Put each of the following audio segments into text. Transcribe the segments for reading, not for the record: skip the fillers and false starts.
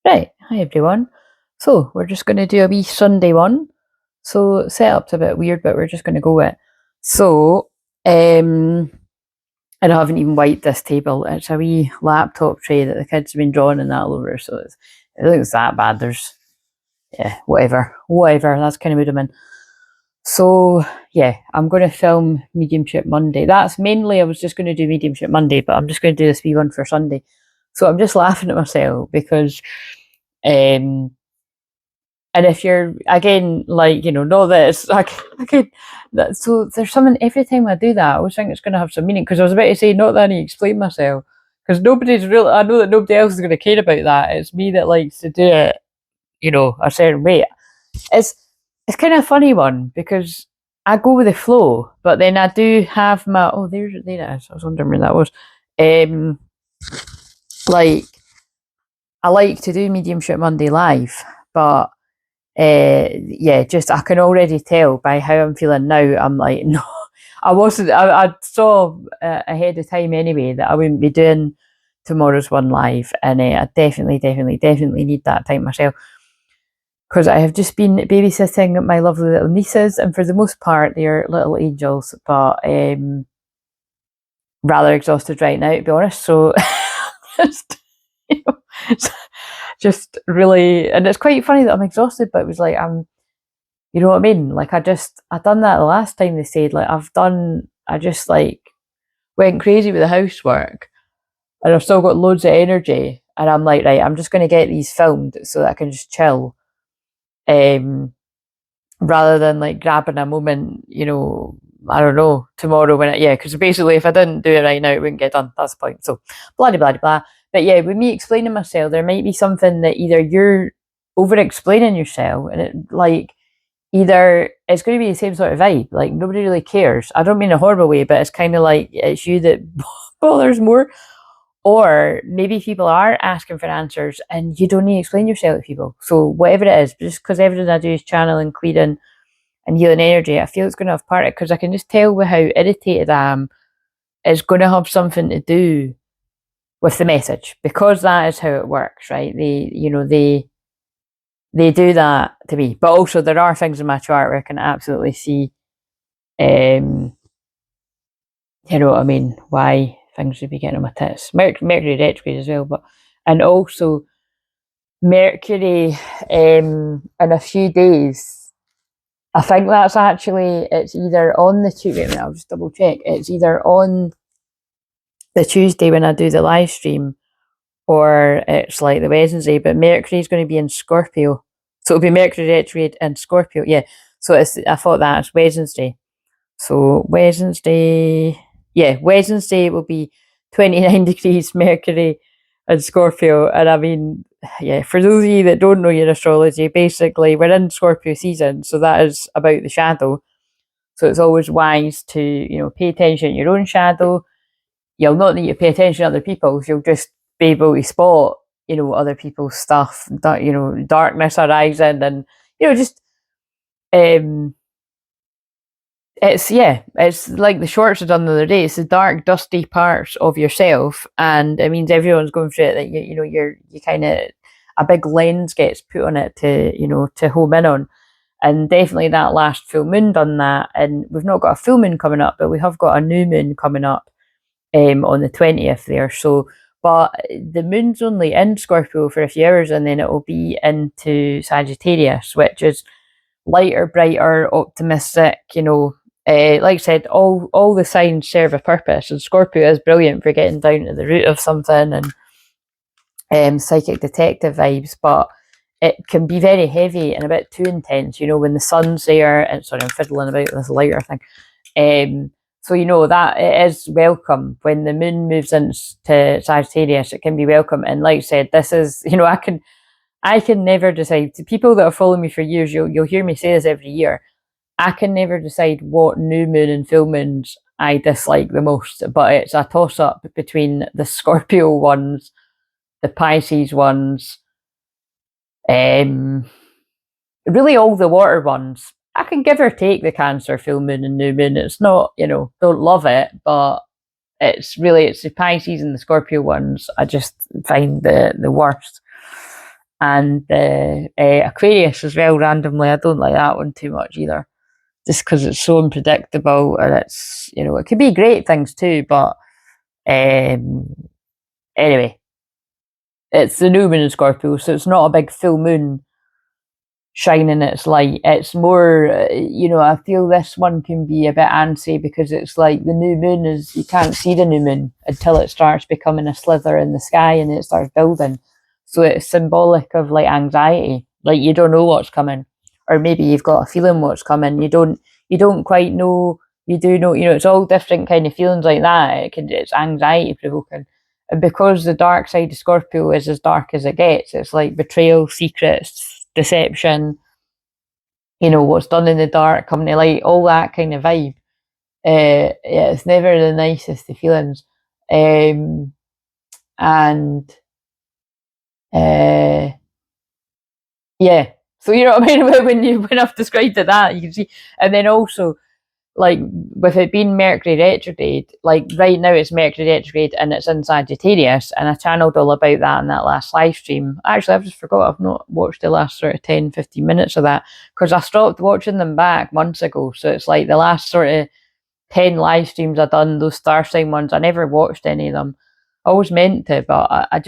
Right, hi everyone. So we're just going to do a wee Sunday one. So setup's a bit weird, but we're just going to go with it. So, and I haven't even wiped this table. It's a wee laptop tray that the kids have been drawing and that all over. So it looks that bad. There's, yeah, whatever. That's kind of mood I'm in. So yeah, I'm going to film Mediumship Monday. That's mainly, I was just going to do Mediumship Monday, but I'm just going to do this wee one for Sunday. So I'm just laughing at myself because um and if you're again like know that it's like so there's something every time I do that I always think it's going to have some meaning, because I was about to say not that I need to explain myself, because nobody's really, I know that nobody else is going to care about that. It's me that likes to do it a certain way. It's kind of a funny one because I go with the flow, but then I do have my, oh, there it is, I was wondering where that was. Like, I like to do Mediumship Monday live, but yeah, just I can already tell by how I'm feeling now. I'm like, no, I wasn't. I saw ahead of time anyway that I wouldn't be doing tomorrow's one live, and I definitely need that time myself, because I have just been babysitting my lovely little nieces, and for the most part they're little angels, but rather exhausted right now, to be honest. So just, you know, just really, and it's quite funny that I'm exhausted, but it was like you know what I mean? Like I done that the last time they said, like I just like went crazy with the housework, and I've still got loads of energy, and I'm like, right, I'm just going to get these filmed so that I can just chill, um, rather than like grabbing a moment, I don't know, tomorrow yeah, because basically if I didn't do it right now, it wouldn't get done. That's the point. So blah blah blah. But yeah, with me explaining myself, there might be something that either you're over explaining yourself, and it like either it's going to be the same sort of vibe, like nobody really cares. I don't mean in a horrible way, but it's kind of like it's you that bothers more. Or maybe people are asking for answers and you don't need to explain yourself to people. So whatever it is, just because everything I do is channeling, clearing, and healing energy, I feel it's going to have part of it, because I can just tell with how irritated I am, it's going to have something to do with the message, because that is how it works, right? They do that to me, but also there are things in my chart where I can absolutely see, you know what I mean, why things would be getting on my tits. Mercury retrograde as well, but and also Mercury in a few days. I think that's actually, it's either on the Tuesday. Wait a minute, I'll just double check. It's either on the Tuesday when I do the live stream, or it's like the Wednesday. But Mercury's going to be in Scorpio, so it'll be Mercury retrograde in Scorpio. Yeah, so I thought that's Wednesday. So Wednesday, yeah, Wednesday will be 29 degrees Mercury and Scorpio. And I mean, yeah, for those of you that don't know your astrology, basically we're in Scorpio season, so that is about the shadow. So it's always wise to, pay attention to your own shadow. You'll not need to pay attention to other people's, you'll just be able to spot, other people's stuff, darkness arising, and, just um it's like the shorts I done the other day. It's the dark, dusty parts of yourself, and it means everyone's going through it. That you kind of, a big lens gets put on it to home in on, and definitely that last full moon done that. And we've not got a full moon coming up, but we have got a new moon coming up on the 20th there. So, but the moon's only in Scorpio for a few hours, and then it will be into Sagittarius, which is lighter, brighter, optimistic. Like I said, all the signs serve a purpose, and Scorpio is brilliant for getting down to the root of something, and psychic detective vibes. But it can be very heavy and a bit too intense. When the sun's there, and sorry, I'm fiddling about this lighter thing. So that it is welcome when the moon moves into Sagittarius. It can be welcome, and like I said, this is I can never decide. To people that have followed me for years, you'll hear me say this every year. I can never decide what new moon and full moons I dislike the most, but it's a toss up between the Scorpio ones, the Pisces ones, really all the water ones. I can give or take the Cancer full moon and new moon. It's not, don't love it, but it's the Pisces and the Scorpio ones I just find the worst. and Aquarius as well, randomly. I don't like that one too much either, just because it's so unpredictable, and it's, you know, it could be great things too, but anyway, it's the new moon in Scorpio, so it's not a big full moon shining its light. It's more, you know, I feel this one can be a bit antsy because it's like the new moon is, you can't see the new moon until it starts becoming a slither in the sky and it starts building. So it's symbolic of like anxiety, like you don't know what's coming, or maybe you've got a feeling what's coming. You don't quite know. You do know, you know, it's all different kind of feelings like that. It's anxiety provoking. And because the dark side of Scorpio is as dark as it gets, it's like betrayal, secrets, deception, you know, what's done in the dark coming to light, all that kind of vibe. Yeah, it's never the nicest of feelings. And yeah, so you know what I mean? When I've described it that, you can see. And then also, like, with it being Mercury retrograde, like right now it's Mercury retrograde and it's in Sagittarius, and I channeled all about that in that last live stream. Actually, I've just forgot, I've not watched the last sort of 10-15 minutes of that because I stopped watching them back months ago. So it's like the last sort of 10 live streams I've done, those star sign ones, I never watched any of them. I always meant to, but I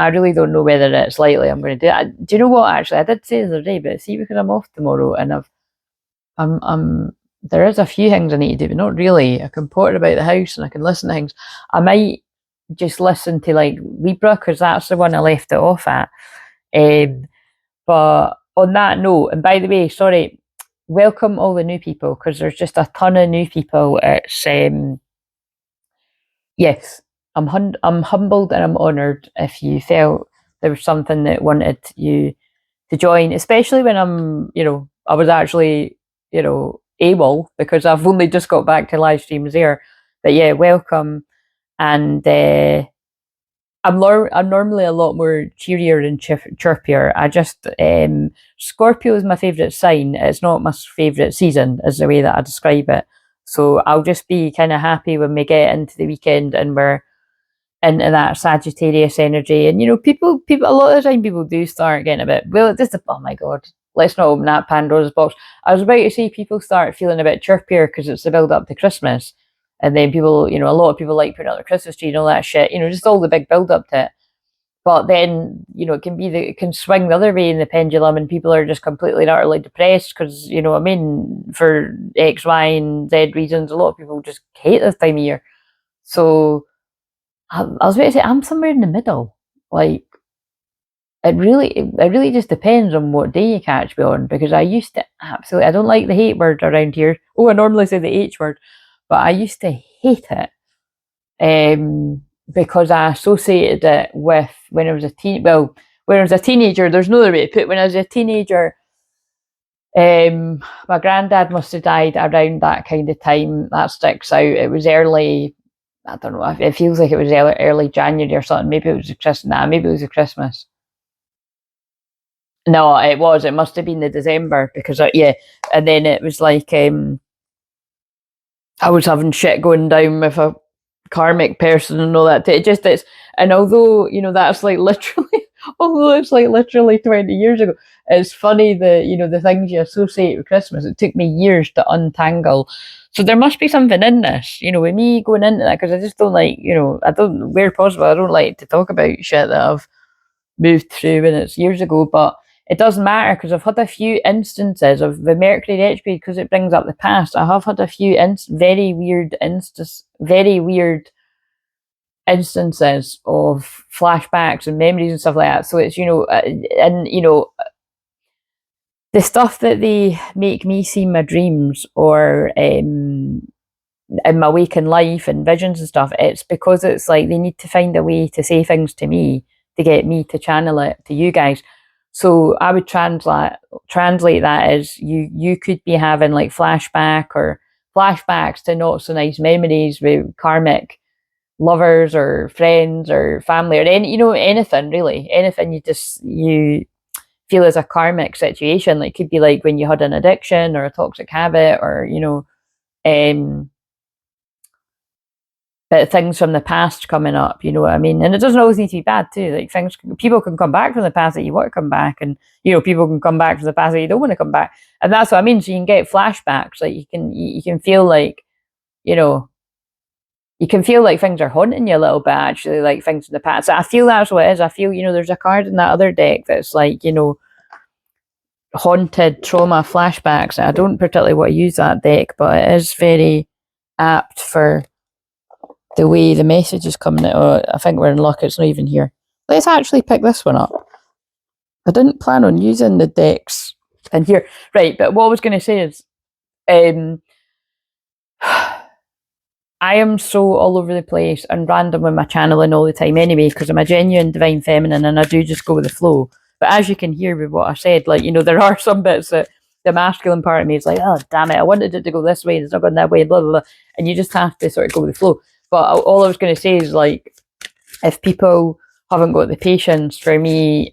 really don't know whether it's likely I'm going to do it. Do you know what? Actually, I did say the other day, but see, because I'm off tomorrow and I'm there is a few things I need to do, but not really. I can potter about the house and I can listen to things. I might just listen to like Libra because that's the one I left it off at. But on that note, and by the way, sorry, welcome all the new people because there's just a ton of new people. It's yes, I'm humbled and I'm honoured if you felt there was something that wanted you to join, especially when I was actually, able because I've only just got back to live streams there. But yeah, welcome. And I'm normally a lot more cheerier and chirpier. I just Scorpio is my favourite sign. It's not my favourite season, is the way that I describe it. So I'll just be kind of happy when we get into the weekend and we're into that Sagittarius energy. And people, a lot of the time people do start getting a bit, well, just oh my god, let's not open that Pandora's box. I was about to say people start feeling a bit chirpier because it's the build up to Christmas, and then people, a lot of people like putting out their Christmas tree and all that shit. Just all the big build up to it. But then, it can swing the other way in the pendulum, and people are just completely and utterly depressed because, for X, Y, and Z reasons, a lot of people just hate this time of year. So I was about to say I'm somewhere in the middle. Like it really just depends on what day you catch me on, because I used to absolutely, I don't like the hate word around here. Oh, I normally say the H word, but I used to hate it. Because I associated it with when I was a teenager, there's no other way to put it. When I was a teenager, my granddad must have died around that kind of time. That sticks out. It was early, I don't know, it feels like it was early January or something. Maybe it was maybe it was a Christmas. No, it must have been the December, because yeah, and then it was like I was having shit going down with a karmic person and all that. It just is, and although that's like literally, although it's like literally 20 years ago, it's funny that the things you associate with Christmas. It took me years to untangle. So there must be something in this, with me going into that, because I just don't like, I don't, where possible, I don't like to talk about shit that I've moved through when it's years ago, but it doesn't matter because I've had a few instances of the Mercury retrograde, because it brings up the past. I have had a few very weird instances of flashbacks and memories and stuff like that. So it's the stuff that they make me see in my dreams or in my waking life and visions and stuff. It's because it's like they need to find a way to say things to me to get me to channel it to you guys. So I would translate that as you could be having like flashbacks to not so nice memories with karmic lovers or friends or family or anything really, anything you feel is a karmic situation. Like, it could be like when you had an addiction or a toxic habit, or but things from the past coming up, you know what I mean? And it doesn't always need to be bad too. Like people can come back from the past that you want to come back, and you know, people can come back from the past that you don't want to come back, and that's what I mean. So you can get flashbacks. Like you can feel like, you know, you can feel like things are haunting you a little bit, actually, like things in the past. So I feel that's what it is. I feel, you know, there's a card in that other deck that's like, you know, haunted trauma flashbacks. I don't particularly want to use that deck, but it is very apt for the way the message is coming out. Oh, I think we're in luck, it's not even here. Let's actually pick this one up. I didn't plan on using the decks in here. Right, but what I was going to say is, I am so all over the place and random with my channeling all the time anyway, because I'm a genuine divine feminine and I do just go with the flow. But as you can hear with what I said, like, you know, there are some bits that the masculine part of me is like, oh, damn it, I wanted it to go this way, and it's not going that way, blah, blah, blah. And you just have to sort of go with the flow. But all I was going to say is, like, if people haven't got the patience for me,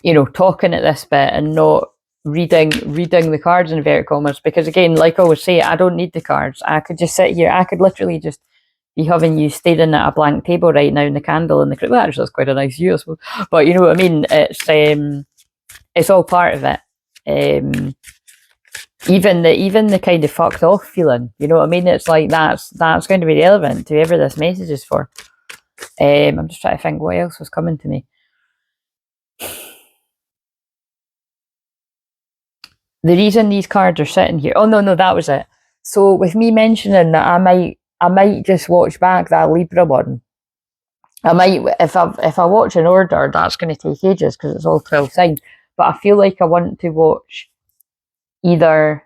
you know, talking at this bit and not reading the cards in inverted commas, because again, like I always say, I don't need the cards. I could just sit here. I could literally just be having you staring at a blank table right now in the candle and the well, actually, that's quite a nice view, I suppose. But you know what I mean. It's all part of it. Even the kind of fucked off feeling. You know what I mean. It's like that's going to be relevant to whoever this message is for. I'm just trying to think what else was coming to me. The reason these cards are sitting here. Oh no, that was it. So with me mentioning that I might just watch back that Libra one. I might, if I watch in order, that's going to take ages because it's all 12 signs. But I feel like I want to watch either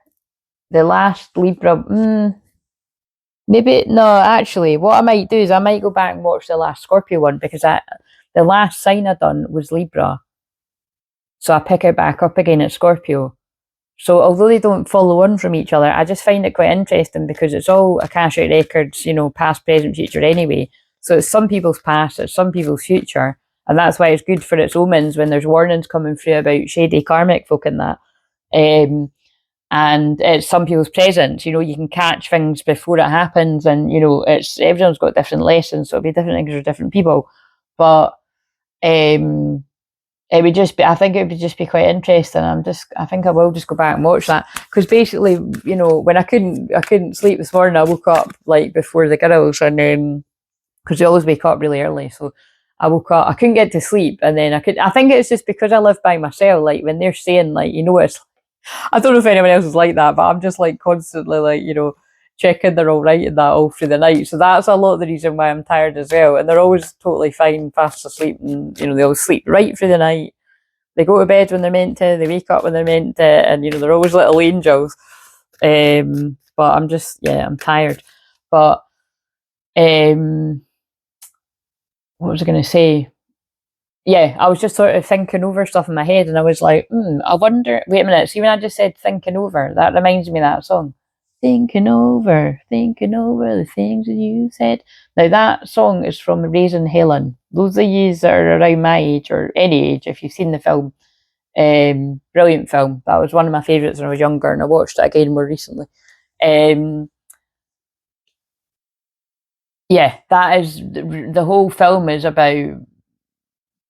the last Libra. Maybe no. Actually, what I might do is I might go back and watch the last Scorpio one, because the last sign I done was Libra. So I pick it back up again at Scorpio. So although they don't follow on from each other, I just find it quite interesting because it's all Akashic records, you know, past, present, future anyway. So it's some people's past, it's some people's future. And that's why it's good for its omens when there's warnings coming through about shady karmic folk and that. And it's some people's present, you know, you can catch things before it happens, and, you know, it's everyone's got different lessons, so it'll be different things for different people. But it would just be, I think it would just be quite interesting. I think I will just go back and watch that, because basically, you know, when I couldn't sleep this morning, I woke up like before the girls, and because they always wake up really early, so I woke up, I couldn't get to sleep, and then I think it's just because I live by myself, like when they're saying, like, you know, it's, I don't know if anyone else is like that, but I'm just like constantly, like, you know, checking they're all right and that all through the night. So that's a lot of the reason why I'm tired as well. And they're always totally fine, fast asleep, and, you know, they all sleep right through the night. They go to bed when they're meant to, they wake up when they're meant to, and, you know, they're always little angels. But I'm just, yeah, I'm tired. But what was I going to say? Yeah, I was just sort of thinking over stuff in my head, and I was like, I wonder, wait a minute, see when I just said thinking over, that reminds me of that song. Thinking over the things that you said. Now that song is from Raising Helen. Those of you that are around my age, or any age, if you've seen the film, brilliant film. That was one of my favourites when I was younger, and I watched it again more recently. Yeah, that is, the whole film is about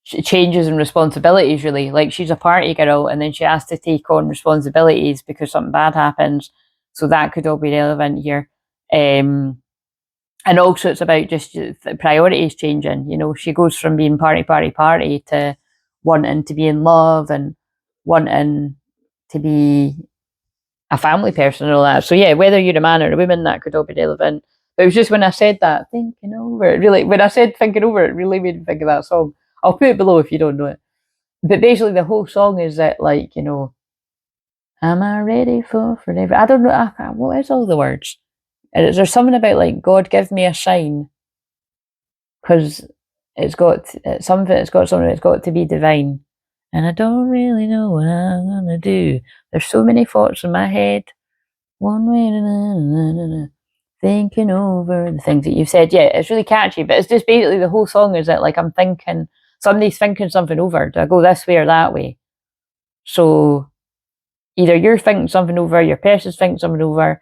changes and responsibilities, really. Like, she's a party girl, and then she has to take on responsibilities because something bad happens. So that could all be relevant here. And also it's about just priorities changing. You know, she goes from being party to wanting to be in love and wanting to be a family person and all that. So yeah, whether you're a man or a woman, that could all be relevant. But it was just when I said that, thinking over it, really, when I said thinking over it, really made me think of that song. I'll put it below if you don't know it. But basically the whole song is that, like, you know, am I ready for forever? I don't know, what is all the words? Is there something about, like, God give me a sign, because it's got something, it's got to be divine. And I don't really know what I'm gonna do. There's so many thoughts in my head. One way, thinking over the things that you've said. Yeah, it's really catchy, but it's just basically the whole song is that, like, I'm thinking, somebody's thinking something over. Do I go this way or that way? So either you're thinking something over, your person's thinking something over,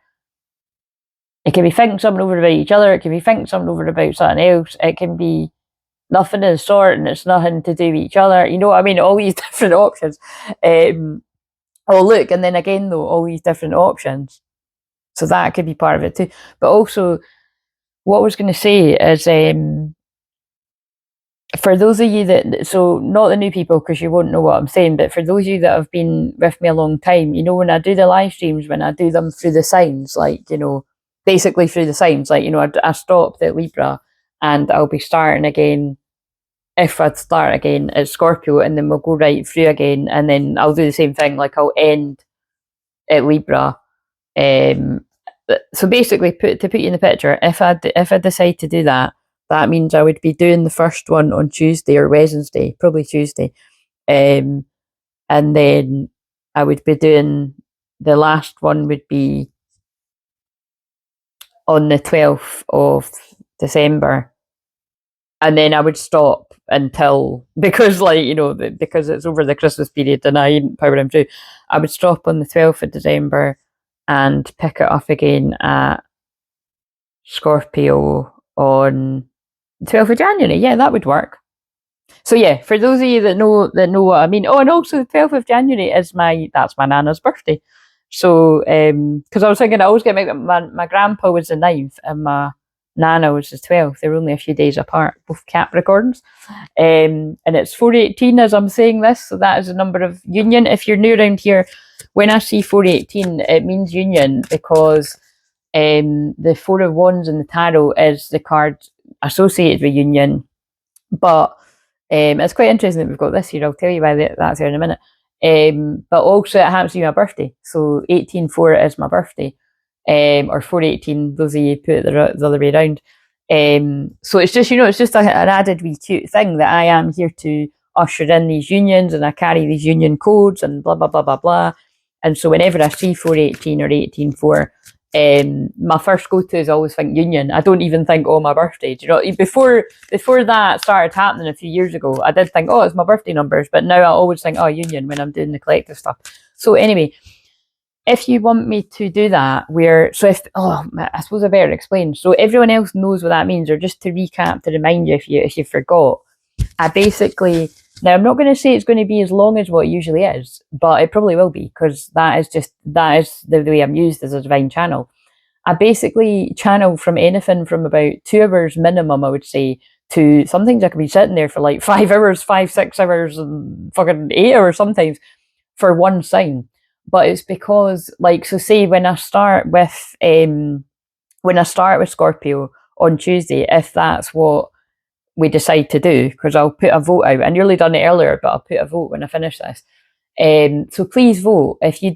It can be thinking something over about each other. It can be thinking something over about something else. It can be nothing of the sort, and it's nothing to do with each other. You know what I mean? All these different options. Oh, look, and then again, though, all these different options. So that could be part of it too. But also, what I was going to say is, for those of you that, so not the new people because you won't know what I'm saying, but for those of you that have been with me a long time, you know, when I do the live streams, when I do them through the signs, like, you know, basically through the signs, like, you know, I stopped at Libra and I'll be starting again. If I'd start again at Scorpio, and then we'll go right through again, and then I'll do the same thing, like I'll end at Libra. So basically, to put you in the picture, if I decide to do that, that means I would be doing the first one on Tuesday or Wednesday, probably Tuesday, and then I would be doing the last one would be on the 12th of December, and then I would stop until, because, like, you know, because it's over the Christmas period and I ain't powering through, I would stop on the 12th of December and pick it up again at Scorpio on 12th of January. Yeah, that would work. So yeah, for those of you that know what I mean. Oh, and also the 12th of January is that's my nana's birthday. So because I was thinking I always get my grandpa was the 9th and my nana was the 12th. They're only a few days apart, both Capricorns. And it's 418 as I'm saying this, so that is a number of union. If you're new around here, when I see 418, it means union, because the Four of Wands in the tarot is the card associated with union. But it's quite interesting that we've got this here. I'll tell you why that's here in a minute. But also it happens to be my birthday. So 18/4 is my birthday. Or 418, those of you put it the other way around. So it's just, you know, it's just an added wee cute thing that I am here to usher in these unions, and I carry these union codes and blah, blah, blah, blah, blah. And so whenever I see 418 or 18/4, my first go-to is always think union. I don't even think, oh, my birthday. Do you know, before that started happening a few years ago, I did think, oh, it's my birthday numbers, but now I always think, oh, union, when I'm doing the collective stuff. So anyway, if you want me to do that, I suppose I better explain. So everyone else knows what that means, or just to recap, to remind you if you forgot, I basically, now I'm not going to say it's going to be as long as what it usually is, but it probably will be, because that is the way I'm used as a divine channel. I basically channel from anything from about 2 hours minimum, I would say, to sometimes I could be sitting there for like 5 hours, 5-6 hours, and fucking 8 hours sometimes for one sign. But it's because, like, so say when I start with Scorpio on Tuesday, if that's what we decide to do, because I'll put a vote out. I nearly done it earlier, but I'll put a vote when I finish this. So please vote if you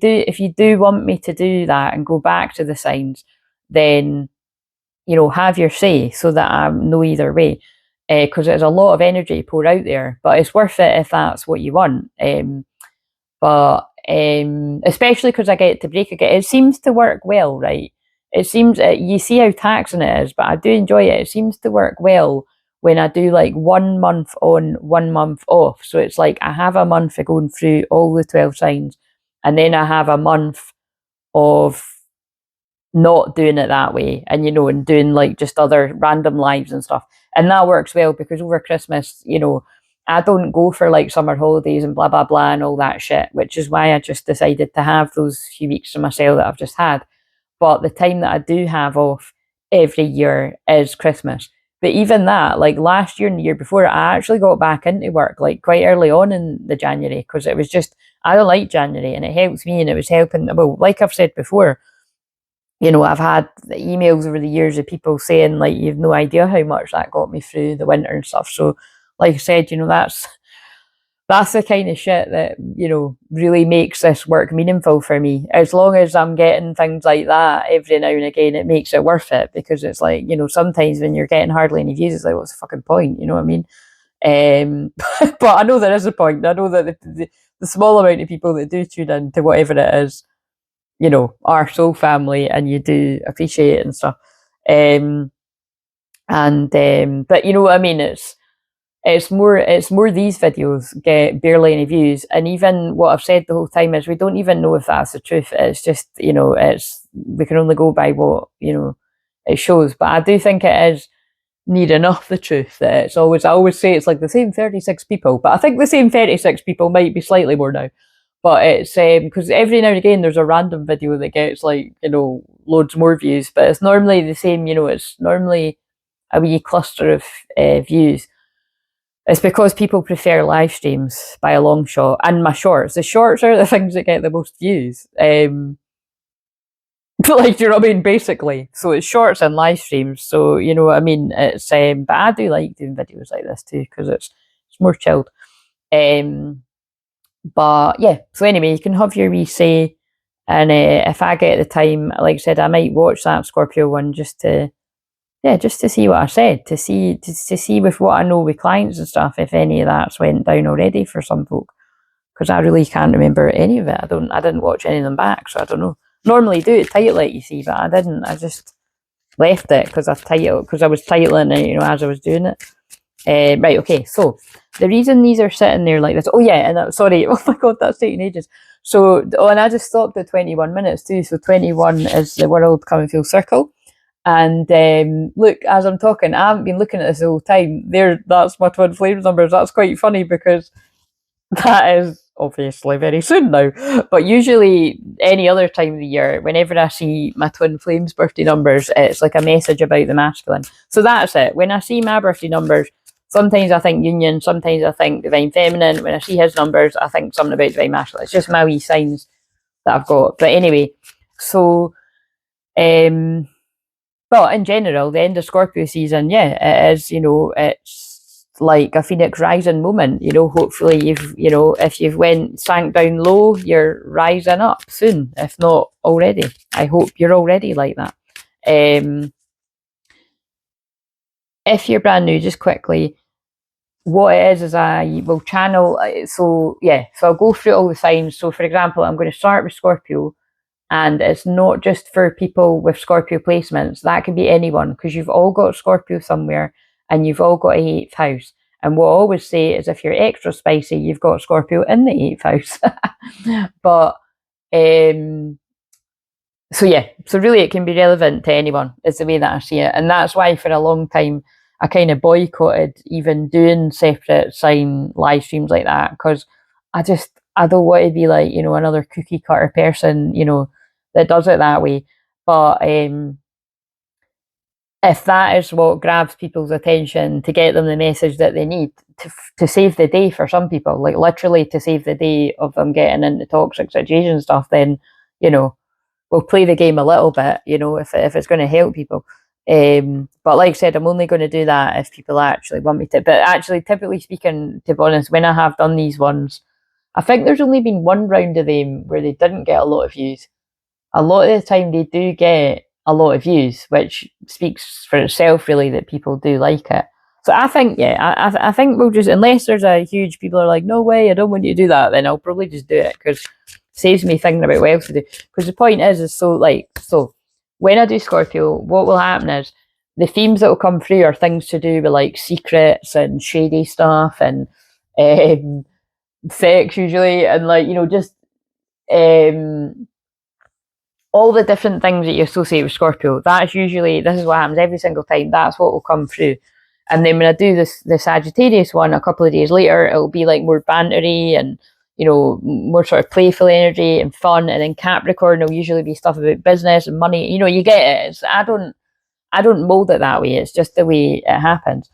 do want me to do that and go back to the signs. Then, you know, have your say, so that I know either way, because there's a lot of energy poured out there, but it's worth it if that's what you want. But especially because I get to break again, it seems to work well, right? It seems, you see how taxing it is, but I do enjoy it. It seems to work well when I do like 1 month on, 1 month off. So it's like I have a month of going through all the 12 signs, and then I have a month of not doing it that way, and, you know, and doing like just other random lives and stuff. And that works well, because over Christmas, you know, I don't go for like summer holidays and blah blah blah and all that shit, which is why I just decided to have those few weeks to myself that I've just had. But the time that I do have off every year is Christmas. But even that, like last year and the year before, I actually got back into work like quite early on in the January, because it was just, I don't like January, and it helps me, and it was helping. Well, like I've said before, you know, I've had emails over the years of people saying, like, you've no idea how much that got me through the winter and stuff. So, like I said, you know, that's the kind of shit that, you know, really makes this work meaningful for me. As long as I'm getting things like that every now and again, it makes it worth it, because it's like, you know, sometimes when you're getting hardly any views, it's like, what's the fucking point? You know what I mean? But I know there is a point. I know that the small amount of people that do tune in to whatever it is, you know, our soul family, and you do appreciate it and stuff. But you know what I mean, it's more these videos get barely any views, and even what I've said the whole time is we don't even know if that's the truth. It's just, you know, we can only go by what, you know, it shows. But I do think it is near enough the truth that it's always, I always say it's like the same 36 people, but I think the same 36 people might be slightly more now. But it's because every now and again there's a random video that gets like, you know, loads more views, but it's normally the same, you know, it's normally a wee cluster of views. It's because people prefer live streams by a long shot, and my shorts. The shorts are the things that get the most views. Like, do you know what I mean? Basically, so it's shorts and live streams. So you know what I mean. It's but I do like doing videos like this too because it's more chilled. But yeah. So anyway, you can have your wee say, and if I get the time, like I said, I might watch that Scorpio one just to see what I said, to see with what I know with clients and stuff, if any of that's went down already for some folk. Because I really can't remember any of it. I didn't watch any of them back, so I don't know. Normally do it title it, you see, but I didn't. I just left it because I was titling it, you know, as I was doing it. Right, okay. So the reason these are sitting there like this. Oh yeah, and sorry. Oh my god, that's taking ages. So and I just stopped at 21 minutes too. So 21 is the world coming full circle. And look, as I'm talking, I haven't been looking at this the whole time. That's my twin flames numbers. That's quite funny because that is obviously very soon now. But usually any other time of the year, whenever I see my twin flames birthday numbers, it's like a message about the masculine. So that's it. When I see my birthday numbers, sometimes I think union, sometimes I think divine feminine. When I see his numbers, I think something about divine masculine. It's just my wee signs that I've got. But anyway, so but in general, the end of Scorpio season, yeah, it is, you know, it's like a phoenix rising moment, you know. Hopefully if you've sank down low, you're rising up soon, if not already. I hope you're already like that. If you're brand new, just quickly, what it is I will channel, so I'll go through all the signs. So for example, I'm going to start with Scorpio. And it's not just for people with Scorpio placements. That can be anyone, because you've all got Scorpio somewhere and you've all got a 8th house. And what I always say is if you're extra spicy, you've got Scorpio in the 8th house. But so really it can be relevant to anyone, is the way that I see it. And that's why for a long time I kind of boycotted even doing separate sign live streams like that, because I don't want to be like, you know, another cookie cutter person, you know, that does it that way. But if that is what grabs people's attention to get them the message that they need to save the day for some people, like literally to save the day of them getting into toxic situation stuff, then, you know, we'll play the game a little bit, you know, if it's going to help people. But like I said, I'm only going to do that if people actually want me to. But actually, typically speaking, to be honest, when I have done these ones, I think there's only been one round of them where they didn't get a lot of views. A lot of the time they do get a lot of views, which speaks for itself really that people do like it. So I think, I think we'll just, unless there's a huge, people are like, no way, I don't want you to do that, then I'll probably just do it, because it saves me thinking about what else to do. Because the point is so when I do Scorpio, what will happen is the themes that will come through are things to do with like secrets and shady stuff and sex usually, and like, you know, just all the different things that you associate with Scorpio. That's usually, this is what happens every single time. That's what will come through. And then when I do the Sagittarius one a couple of days later, it'll be like more bantery and, you know, more sort of playful energy and fun. And then Capricorn will usually be stuff about business and money. You know, you get it. I don't mold it that way. It's just the way it happens.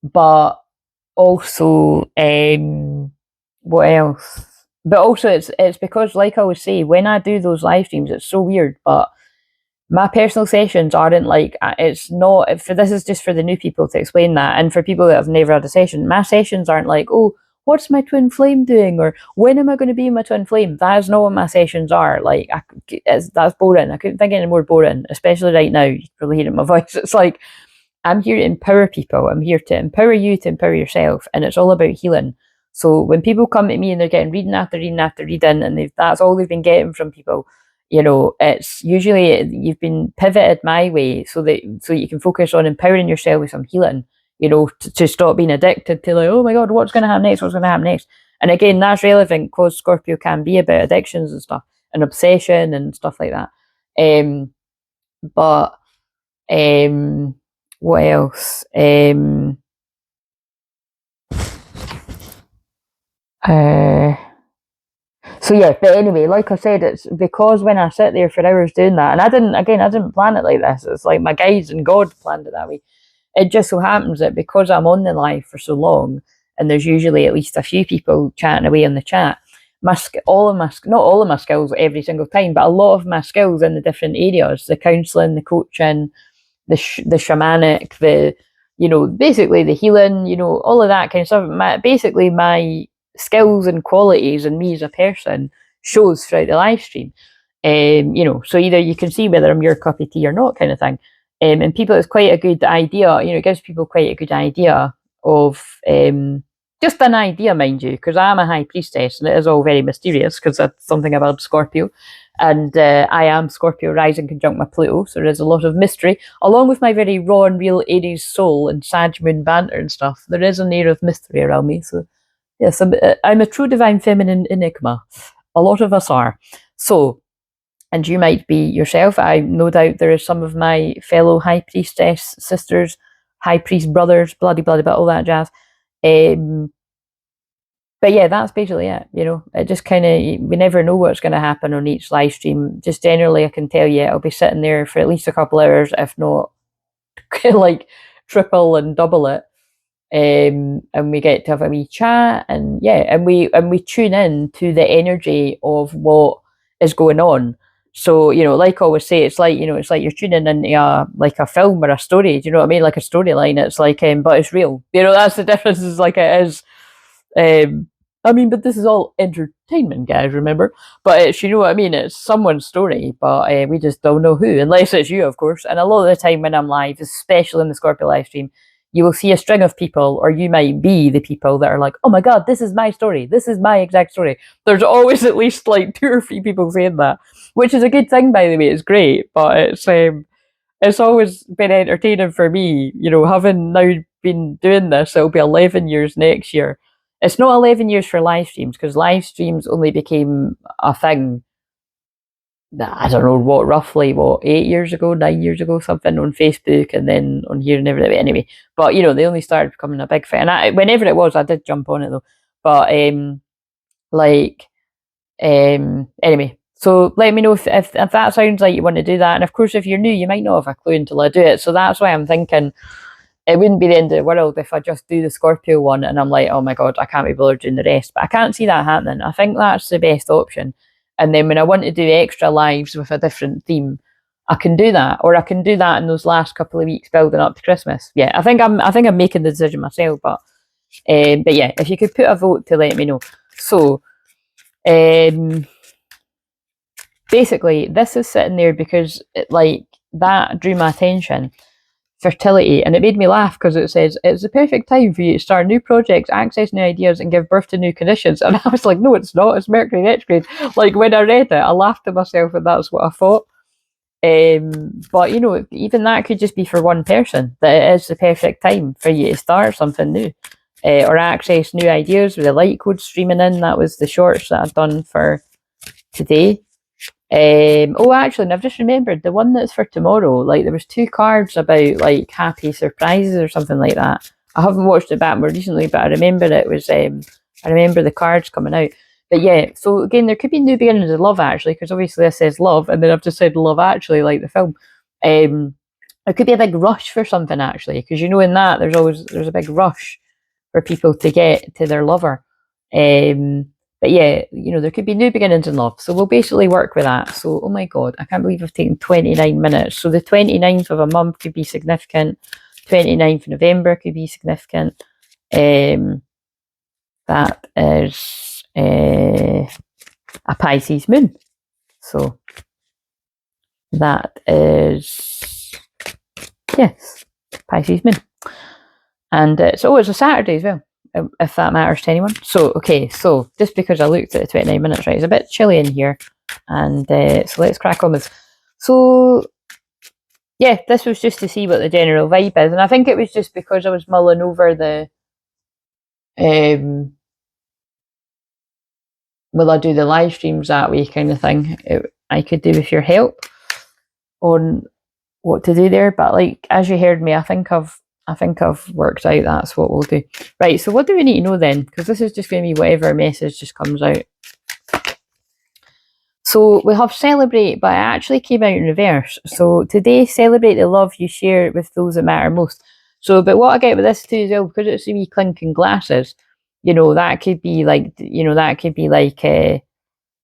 But also, what else? But also, it's because, like I always say, when I do those live streams, it's so weird. But my personal sessions aren't like, it's not, for this is just for the new people to explain that, and for people that have never had a session, my sessions aren't like, oh, what's my twin flame doing, or when am I going to be my twin flame? That is not what my sessions are. Like, that's boring. I couldn't think of any more boring, especially right now. You can probably hear it in my voice. It's like, I'm here to empower people. I'm here to empower you to empower yourself, and it's all about healing. So when people come to me and they're getting reading after reading after reading, and that's all they've been getting from people, you know, it's usually you've been pivoted my way so you can focus on empowering yourself with some healing, you know, to stop being addicted to like, oh my God, what's going to happen next? What's going to happen next? And again, that's relevant because Scorpio can be about addictions and stuff and obsession and stuff like that. But what else? So yeah, but anyway, like I said, it's because when I sit there for hours doing that, and I didn't plan it like this. It's like my guides and God planned it that way. It just so happens that because I'm on the live for so long, and there's usually at least a few people chatting away on the chat, all of my not all of my skills every single time, but a lot of my skills in the different areas, the counselling, the coaching, the shamanic, the basically the healing, all of that kind of stuff. Basically my skills and qualities and me as a person shows throughout the live stream. So either you can see whether I'm your cup of tea or not, kind of thing. And people, it's quite a good idea. It gives people quite a good idea of just an idea, mind you, because I'm a high priestess and it is all very mysterious because that's something about Scorpio. And I am Scorpio rising conjunct my Pluto, so there is a lot of mystery. Along with my very raw and real Aries soul and Sag moon banter and stuff, there is an air of mystery around me. So yes, I'm a true divine feminine enigma. A lot of us are. So, and you might be yourself. I no doubt there are some of my fellow high priestess sisters, high priest brothers, bloody bloody, but all that jazz. But yeah, that's basically it. It just kind of, we never know what's going to happen on each live stream. Just generally, I can tell you, I'll be sitting there for at least a couple hours, if not like triple and double it. And we get to have a wee chat, and yeah, and we tune in to the energy of what is going on. So like I always say, it's like it's like you're tuning into a film or a story. Do you know what I mean? Like a storyline. It's like, but it's real. That's the difference. Is like it is. But this is all entertainment, guys, remember? But it's, what I mean? It's someone's story, but we just don't know who, unless it's you, of course. And a lot of the time when I'm live, especially in the Scorpio live stream, you will see a string of people, or you might be the people that are like, oh my God, this is my story. This is my exact story. There's always at least like 2 or 3 people saying that, which is a good thing, by the way. It's great, but it's always been entertaining for me, having now been doing this. It'll be 11 years next year. It's not 11 years for live streams, because live streams only became a thing, I don't know roughly 8 years ago, 9 years ago, something, on Facebook, and then on here and everything. Anyway, but they only started becoming a big thing. And whenever it was, I did jump on it though. But anyway, so let me know if that sounds like you want to do that. And of course, if you're new, you might not have a clue until I do it. So that's why I'm thinking it wouldn't be the end of the world if I just do the Scorpio one and I'm like, oh my God, I can't be bothered doing the rest. But I can't see that happening. I think that's the best option. And then when I want to do extra lives with a different theme, I can do that, or I can do that in those last couple of weeks building up to Christmas. Yeah, I think I'm making the decision myself. But yeah, if you could put a vote to let me know. So basically, this is sitting there because that drew my attention. Fertility, and it made me laugh because it says it's the perfect time for you to start new projects, access new ideas, and give birth to new conditions. And I was like, no, it's not. It's Mercury retrograde. Like when I read it, I laughed to myself, and that's what I thought. But even that could just be for one person, that it is the perfect time for you to start something new, or access new ideas with the light code streaming in. That was the shorts that I've done for today. Actually, and I've just remembered the one that's for tomorrow. Like there was 2 cards about like happy surprises or something like that. I haven't watched it back more recently, but I remember it was. I remember the cards coming out. But yeah, so again, there could be new beginnings of love actually, because obviously this says love, and then I've just said love actually, like the film. There could be a big rush for something actually, because in that there's a big rush for people to get to their lover. But yeah, there could be new beginnings in love. So we'll basically work with that. So, oh my God, I can't believe I've taken 29 minutes. So the 29th of a month could be significant. 29th of November could be significant. That is a Pisces moon. So that is, yes, Pisces moon. And it's a Saturday as well, if that matters to anyone. So, okay, so just because I looked at the 29 minutes, right, it's a bit chilly in here. And so let's crack on with. So, yeah, this was just to see what the general vibe is. And I think it was just because I was mulling over the, will I do the live streams that way kind of thing, I could do with your help on what to do there. But like, as you heard me, I think I've worked out that's what we'll do. Right, so what do we need to know then? Because this is just going to be whatever message just comes out. So we have celebrate, but it actually came out in reverse. So today, celebrate the love you share with those that matter most. So, but what I get with this too as well, because it's me clinking glasses, that could be like,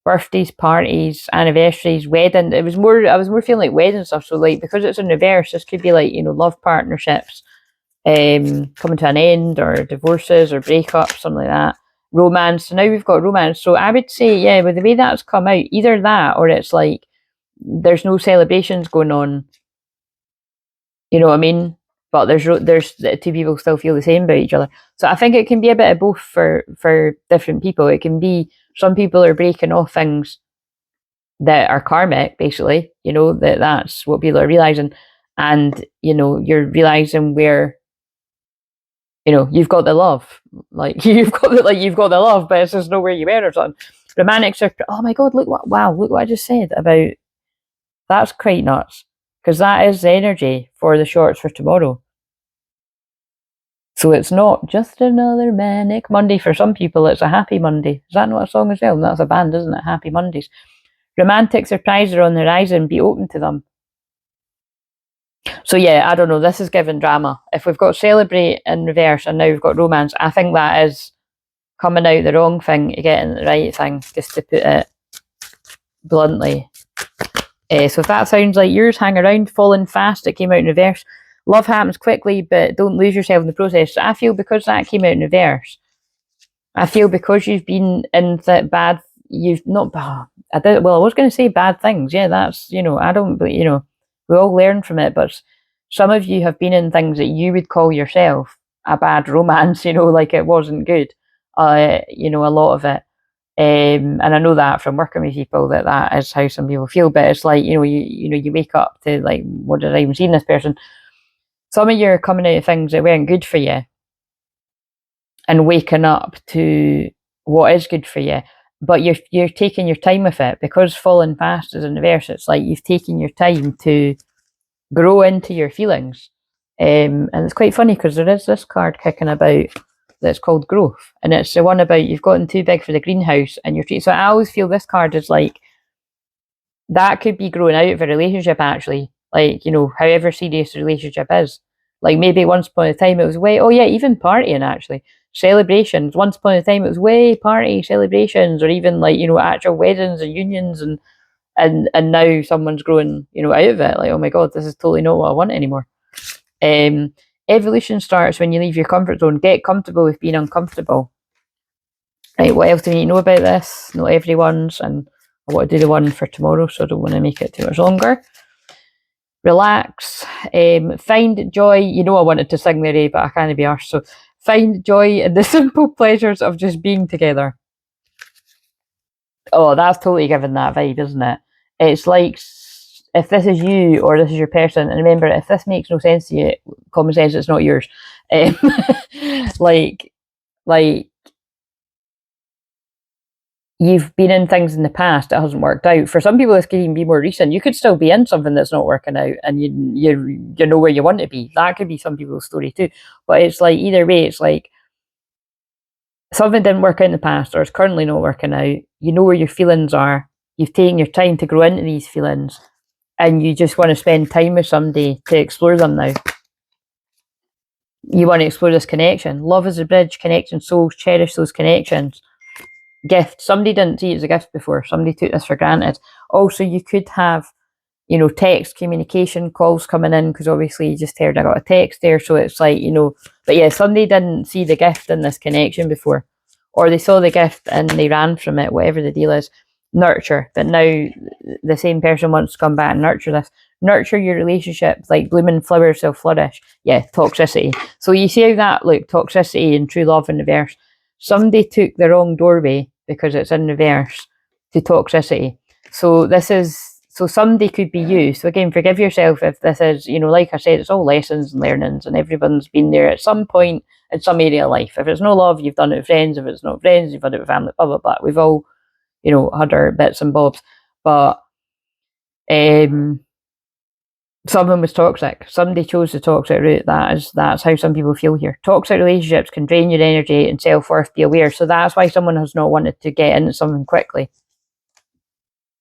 birthdays, parties, anniversaries, wedding. I was more feeling like wedding stuff. So like, because it's in reverse, this could be like, love partnerships, coming to an end, or divorces or breakups, something like that. Romance. So now we've got romance. So I would say, yeah, with the way that's come out, either that or it's like there's no celebrations going on. You know what I mean? But there's two people still feel the same about each other. So I think it can be a bit of both for different people. It can be some people are breaking off things that are karmic, basically. That's what people are realizing, and you're realizing where you've got the love, like you've got the love, but it's just nowhere you were or something. Romantics are, oh my god, look what I just said about, that's quite nuts, because that is the energy for the shorts for tomorrow. So it's not just another manic Monday. For some people, it's a happy Monday. Is that not a song as well? That's a band, isn't it? Happy Mondays. Romantic surprises are on the horizon. Be open to them. So yeah, I don't know. This is giving drama. If we've got celebrate in reverse and now we've got romance, I think that is coming out the wrong thing to get in the right thing, just to put it bluntly. So if that sounds like yours, hang around. Falling fast, it came out in reverse. Love happens quickly, but don't lose yourself in the process. So I feel because that came out in reverse, I feel because you've been in that bad, you've not, I was going to say bad things. Yeah, that's, I don't, but, we all learn from it. But some of you have been in things that you would call yourself a bad romance, like it wasn't good. A lot of it. And I know that from working with people that is how some people feel. But it's like, you wake up to like, what did I even see in this person? Some of you are coming out of things that weren't good for you and waking up to what is good for you. But you're taking your time with it, because falling fast is in the verse. It's like you've taken your time to grow into your feelings. And it's quite funny because there is this card kicking about that's called growth, and it's the one about you've gotten too big for the greenhouse and you're so I always feel this card is like that could be growing out of a relationship, actually, like however serious the relationship is. Like maybe once upon a time it was way, oh yeah, even partying, actually, celebrations. Once upon a time it was way party celebrations, or even like actual weddings and unions, and now someone's growing out of it, like, oh my god, this is totally not what I want anymore. Evolution starts when you leave your comfort zone. Get comfortable with being uncomfortable. Right, what else do we need to know about this? Not everyone's, and I want to do the one for tomorrow, so I don't want to make it too much longer. Relax. Find joy. I wanted to sing there, but I can't be arsed. So find joy in the simple pleasures of just being together. Oh, that's totally giving that vibe, isn't it? It's like, if this is you or this is your person, and remember, if this makes no sense to you, common sense, it's not yours. Like you've been in things in the past that hasn't worked out. For some people, this could even be more recent. You could still be in something that's not working out, and you know where you want to be. That could be some people's story too. But it's like, either way, it's like something didn't work out in the past, or it's currently not working out. You know where your feelings are. You've taken your time to grow into these feelings, and you just want to spend time with somebody to explore them now. You want to explore this connection. Love is a bridge, connecting souls, cherish those connections. Gift. Somebody didn't see it as a gift before. Somebody took this for granted. Also, you could have, text communication calls coming in, because obviously you just heard I got a text there. So it's like, but yeah, somebody didn't see the gift in this connection before, or they saw the gift and they ran from it, whatever the deal is. Nurture. But now the same person wants to come back and nurture this. Nurture your relationship, like blooming flowers will flourish. Yeah, toxicity. So you see how that, look, toxicity and true love in reverse. Somebody took the wrong doorway, because it's in reverse, to toxicity. So somebody could be you. So again, forgive yourself if this is, like I said, it's all lessons and learnings, and everyone's been there at some point in some area of life. If it's no love, you've done it with friends. If it's not friends, you've done it with family, blah, blah, blah. We've all, had our bits and bobs. But someone was toxic. Somebody chose the toxic route. That's how some people feel here. Toxic relationships can drain your energy and self-worth. Be aware. So that's why someone has not wanted to get into something quickly.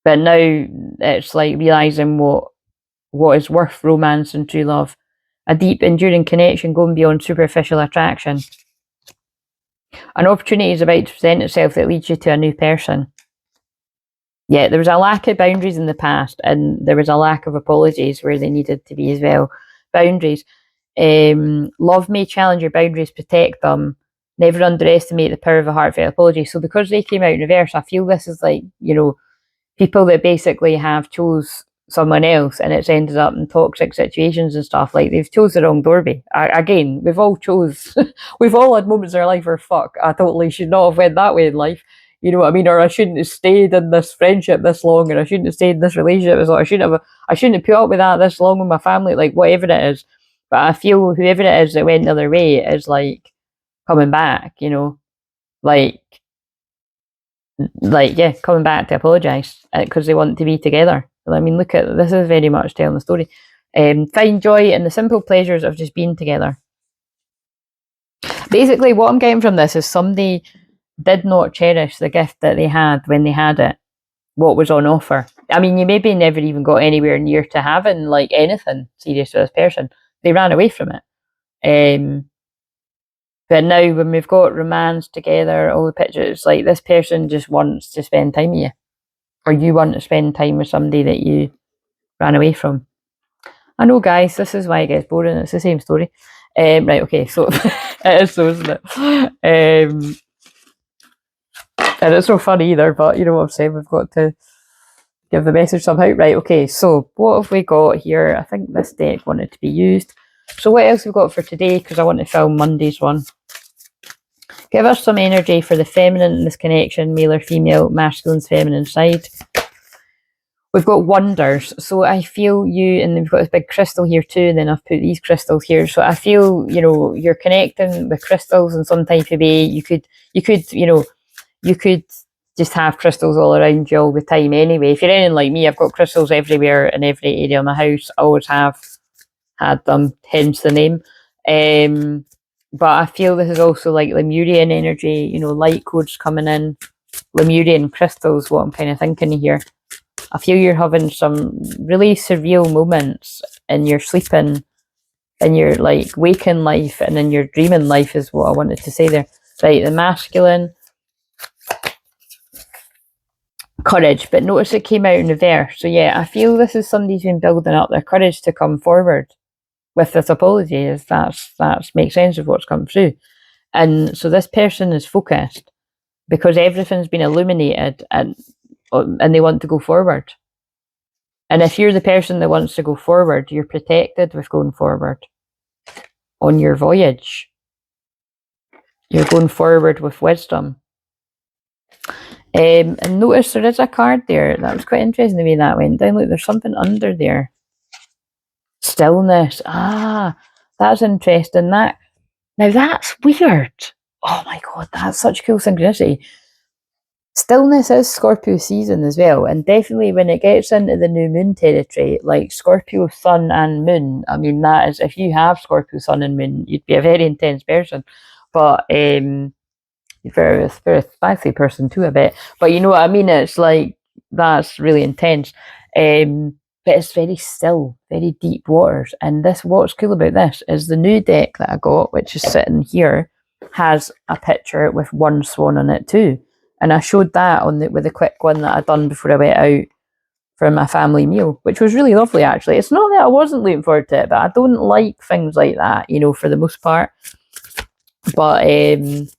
But now it's like realizing what is worth romance and true love. A deep, enduring connection going beyond superficial attraction. An opportunity is about to present itself that leads you to a new person. Yeah, there was a lack of boundaries in the past, and there was a lack of apologies where they needed to be as well. Boundaries. Love may challenge your boundaries, protect them. Never underestimate the power of a heartfelt apology. So because they came out in reverse, I feel this is like, people that basically have chose someone else and it's ended up in toxic situations and stuff. Like, they've chose the wrong doorway. Again, we've all had moments in our life where, fuck, I totally should not have went that way in life. You know what I mean? Or I shouldn't have stayed in this friendship this long, or I shouldn't have stayed in this relationship as long. I shouldn't have put up with that this long with my family, like whatever it is. But I feel whoever it is that went the other way is like coming back, like yeah, coming back to apologise because they want to be together. I mean, look at this, is very much telling the story. Find joy in the simple pleasures of just being together. Basically, what I'm getting from this is somebody did not cherish the gift that they had when they had it, what was on offer. I mean, you maybe never even got anywhere near to having like anything serious with this person. They ran away from it. But now when we've got romance together, all the pictures, like this person just wants to spend time with you. Or you want to spend time with somebody that you ran away from. I know, guys, this is why it gets boring. It's the same story. Right, okay, so it is so, isn't it? And it's not fun either, but you know what I'm saying, we've got to give the message somehow. Right, okay, so what have we got here? I think this deck wanted to be used. So what else have we got for today? Because I want to film Monday's one. Give us some energy for the feminine in this connection, male or female, masculine's feminine side. We've got wonders. So I feel you, and we've got this big crystal here too, and then I've put these crystals here. So I feel, you're connecting with crystals in some type of way. You could just have crystals all around you all the time anyway. If you're anything like me, I've got crystals everywhere in every area of my house. I always have had them, hence the name. But I feel this is also like Lemurian energy, light codes coming in. Lemurian crystals, what I'm kind of thinking here. I feel you're having some really surreal moments in your sleeping, in your like waking life, and in your dreaming life is what I wanted to say there. Right, the masculine, courage, but notice it came out in reverse. So yeah, I feel this is somebody's been building up their courage to come forward with this apology. Is that's makes sense of what's come through. And so this person is focused because everything's been illuminated, and they want to go forward. And if you're the person that wants to go forward, you're protected with going forward on your voyage. You're going forward with wisdom. And notice there is a card there. That was quite interesting the way that went down. Look, there's something under there. Stillness. That's interesting. Now that's weird. Oh my god, that's such cool synchronicity. Stillness is Scorpio season as well, and definitely when it gets into the new moon territory, like Scorpio sun and moon, I mean, that is, if you have Scorpio sun and moon, you'd be a very intense person. But very, very spicy person too, a bit. But you know what I mean? It's like, that's really intense. But it's very still, very deep waters. And what's cool about this is the new deck that I got, which is sitting here, has a picture with one swan on it too. And I showed that with a quick one that I'd done before I went out for my family meal, which was really lovely actually. It's not that I wasn't looking forward to it, but I don't like things like that, for the most part. But it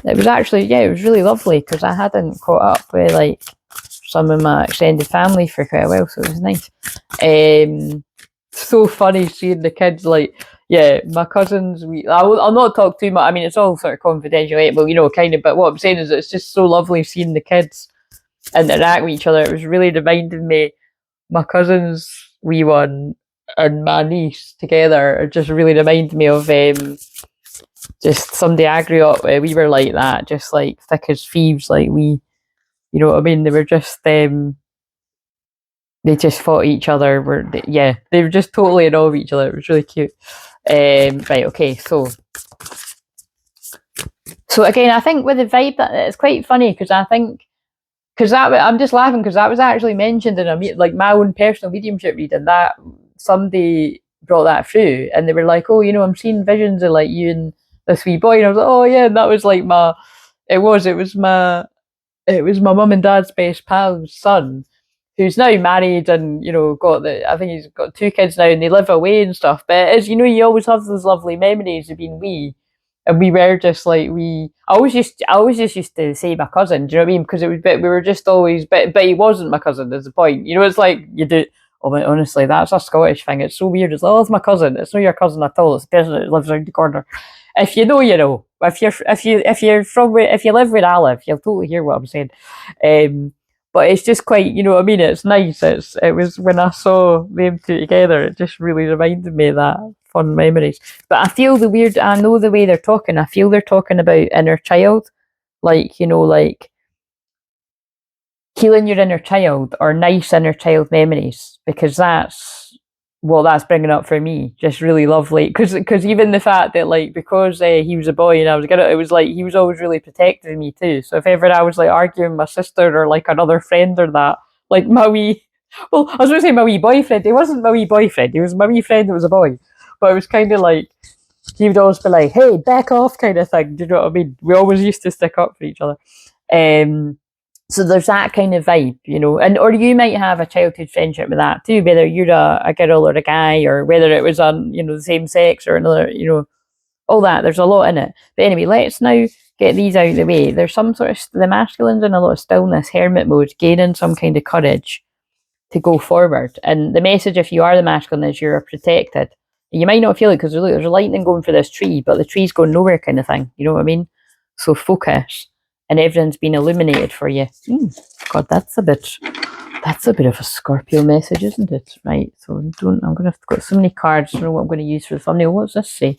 was actually, it was really lovely because I hadn't caught up with like some of my extended family for quite a while, so it was nice. So funny seeing the kids, like, my cousins, I'll not talk too much, I mean, it's all sort of confidential, but kind of, but what I'm saying is it's just so lovely seeing the kids interact with each other. It was really reminding me, my cousins, wee one, and my niece together, it just really reminded me of just somebody I grew up with. We were like that, just like thick as thieves, like we, you know what I mean? They were just they just fought each other. They were just totally in awe of each other. It was really cute. Right, okay, so again, I think with the vibe, that it's quite funny because I think I'm just laughing because that was actually mentioned in my own personal mediumship reading, that somebody brought that through and they were like, oh, I'm seeing visions of like you and this wee boy, and I was like, oh yeah, and that was like it was my mum and dad's best pal's son, who's now married and I think he's got 2 kids now and they live away and stuff. But as you always have those lovely memories of being wee, and we were just like I always just used to say my cousin. Do you know what I mean? Because we were just always, but he wasn't my cousin. Is the point? It's like you do. Oh, but honestly, that's a Scottish thing. It's so weird. It's like, oh, it's my cousin. It's not your cousin at all. It's the person that lives around the corner. If you know, you know. If you live where I live, you'll totally hear what I'm saying. But it's just quite, what I mean? It's nice. It was when I saw them two together, it just really reminded me of that fun memories. But I feel I know the way they're talking. I feel they're talking about inner child, like healing your inner child or nice inner child memories, because that's bringing up for me. Just really lovely, because even the fact that because he was a boy and I was a girl, it was like he was always really protective of me too. So if ever I was arguing with my sister or another friend or that, my wee, well, I was going to say my wee boyfriend. He wasn't my wee boyfriend. He was my wee friend that was a boy. But it was kind of like he would always be like, "Hey, back off," kind of thing. Do you know what I mean? We always used to stick up for each other. So there's that kind of vibe, or you might have a childhood friendship with that too, whether you're a girl or a guy, or whether it was on, the same sex or another, all that. There's a lot in it. But anyway, let's now get these out of the way. There's some sort of, the masculine's in a lot of stillness, hermit mode, gaining some kind of courage to go forward. And the message, if you are the masculine, is you're protected. You might not feel it because there's lightning going for this tree, but the tree's going nowhere kind of thing. You know what I mean? So focus. And everything's been illuminated for you. God, that's a bit of a Scorpio message, isn't it? Right. So I'm gonna have got so many cards. I don't know what I'm going to use for the thumbnail. What does this say?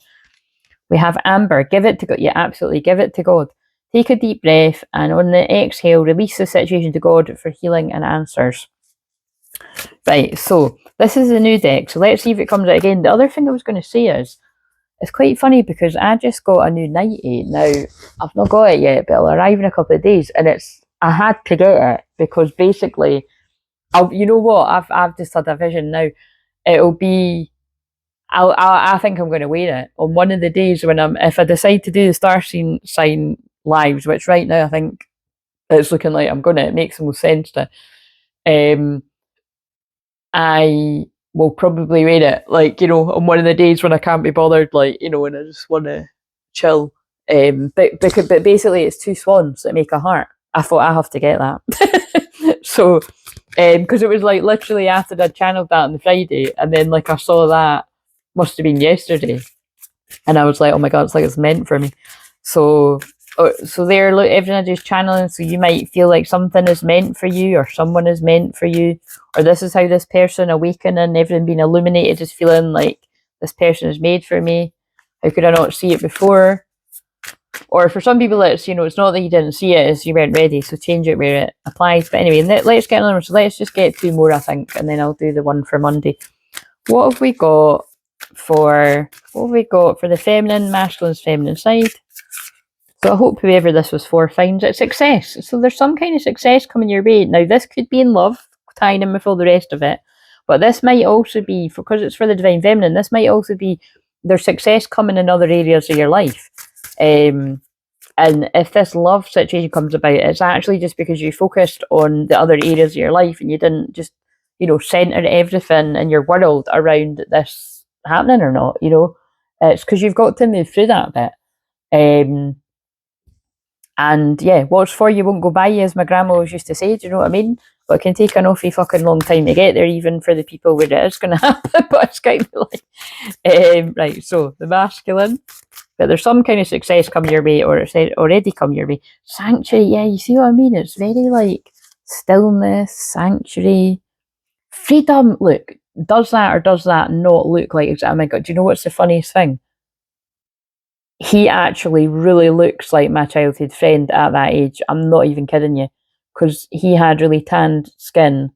We have Amber. Give it to God. Yeah, absolutely. Give it to God. Take a deep breath, and on the exhale, release the situation to God for healing and answers. Right. So this is a new deck. So let's see if it comes out again. The other thing I was going to say is, it's quite funny because I just got a new nightie. Now, I've not got it yet, but it'll arrive in a couple of days. And I had to get it because basically, you know what? I've just had a vision now. It'll be, I think I'm going to wear it on one of the days if I decide to do the star sign lives, which right now I think it's looking like I'm going to, it makes the most sense to. I will probably wear it, on one of the days when I can't be bothered, and I just want to chill. But basically, it's 2 swans that make a heart. I thought I have to get that. So, because it was literally after I'd channeled that on the Friday, and then I saw that, must have been yesterday, and I was like, oh my God, it's meant for me. So there, look, everything I do is channeling. So you might feel like something is meant for you, or someone is meant for you, or this is how this person awakening, everything being illuminated, is feeling like this person is made for me. How could I not see it before? Or for some people, it's it's not that you didn't see it, it's you weren't ready. So change it where it applies. But anyway, let's get another one. So let's just get 2 more, I think, and then I'll do the one for Monday. What have we got for the feminine, masculine's feminine side? So I hope whoever this was for finds it success. So there's some kind of success coming your way. Now, this could be in love, tying in with all the rest of it. But this might also be, because it's for the divine feminine, this might also be there's success coming in other areas of your life. And if this love situation comes about, it's actually just because you focused on the other areas of your life and you didn't just, center everything in your world around this happening or not, It's because you've got to move through that bit. And yeah, what's for you won't go by you, as my grandma always used to say, do you know what I mean? But it can take an awfully fucking long time to get there, even for the people where it is going to happen. But it's kind of right, so the masculine, but there's some kind of success come your way, or it's already come your way. Sanctuary, yeah, you see what I mean? It's very stillness, sanctuary, freedom. Look, does that or does that not look like, oh my God, do you know what's the funniest thing? He actually really looks like my childhood friend at that age. I'm not even kidding you, because he had really tanned skin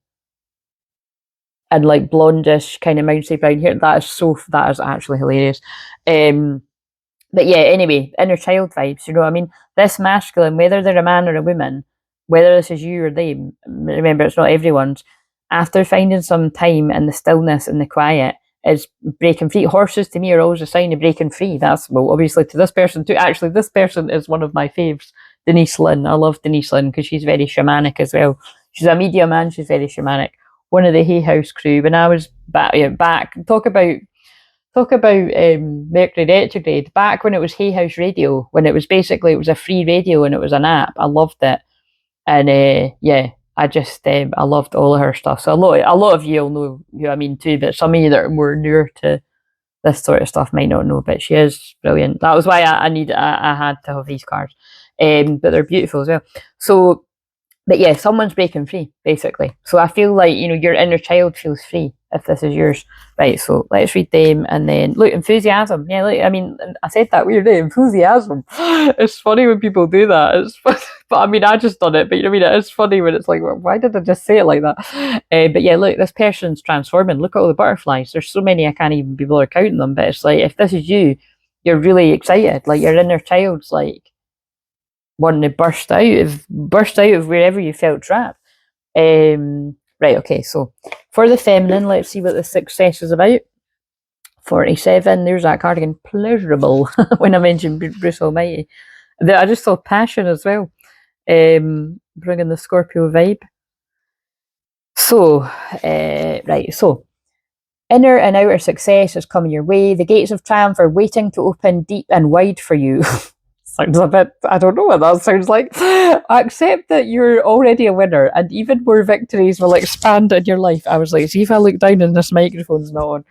and like blondish kind of mousy brown hair. That is actually hilarious. But yeah, anyway, inner child vibes, you know what I mean? This masculine, whether they're a man or a woman, whether this is you or them, remember it's not everyone's, after finding some time in the stillness and the quiet, is breaking free. Horses to me are always a sign of breaking free. That's, well, obviously to this person too. Actually, this person is one of my faves, Denise Lynn. I love Denise Lynn because she's very shamanic as well. She's a medium and she's very shamanic. One of the Hay House crew. When I was back talk about Mercury retrograde, back when it was Hay House Radio, when it was basically, it was a free radio and it was an app. I loved it. And yeah, I just I loved all of her stuff. So a lot of you will know who I mean too, but some of you that are more newer to this sort of stuff might not know. But she is brilliant. That was why I had to have these cards. But they're beautiful as well. So, but yeah, someone's breaking free basically. So I feel like, you know, your inner child feels free if this is yours. Right, so let's read them, and then look, enthusiasm. Yeah, look, I mean, I said that weird name, enthusiasm. It's funny when people do that. It's funny, but I mean, I just done it. But you know what I mean? It is funny when it's like, well, why did I just say it like that? But yeah, look, this person's transforming. Look at all the butterflies. There's so many I can't even be bothered counting them. But it's like, if this is you, you're really excited. Like your inner child's like wanting to burst out of wherever you felt trapped. Right, okay, so for the feminine, let's see what the success is about. 47, there's that card again, pleasurable, when I mentioned Bruce Almighty. I just saw passion as well, bringing the Scorpio vibe. So, right, so inner and outer success is coming your way. The gates of triumph are waiting to open deep and wide for you. Sounds a bit, I don't know what that sounds like. Accept that you're already a winner, and even more victories will expand in your life. I was like, see if I look down and this microphone's not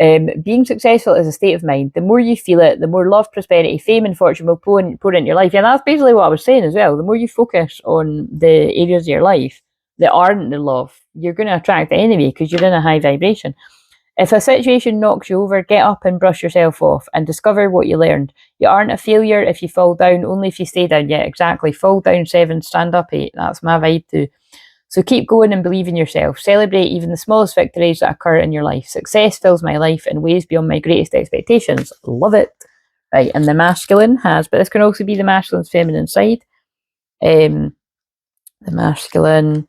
on. Being successful is a state of mind. The more you feel it, the more love, prosperity, fame, and fortune will pour into your life. Yeah, that's basically what I was saying as well. The more you focus on the areas of your life that aren't the love, you're going to attract the enemy because you're in a high vibration. If a situation knocks you over, get up and brush yourself off and discover what you learned. You aren't a failure if you fall down, only if you stay down. Yeah, exactly. Fall down 7, stand up 8. That's my vibe too. So keep going and believe in yourself. Celebrate even the smallest victories that occur in your life. Success fills my life in ways beyond my greatest expectations. Love it. Right, and the masculine has, but this can also be the masculine's feminine side. The masculine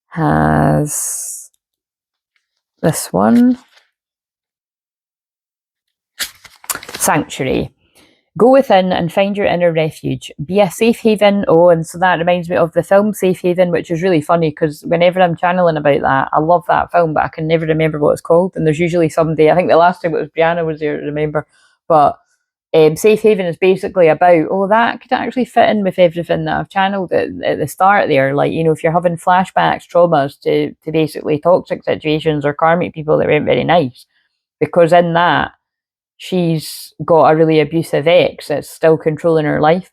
has this one. Sanctuary. Go within and find your inner refuge. Be a safe haven. Oh, and so that reminds me of the film Safe Haven, which is really funny because whenever I'm channeling about that, I love that film, but I can never remember what it's called. And there's usually somebody, I think the last time it was Brianna was there to remember, but Safe Haven is basically about, oh, that could actually fit in with everything that I've channeled at the start there. Like, you know, if you're having flashbacks, traumas to basically toxic situations or karmic people that weren't very nice, because in that, she's got a really abusive ex that's still controlling her life.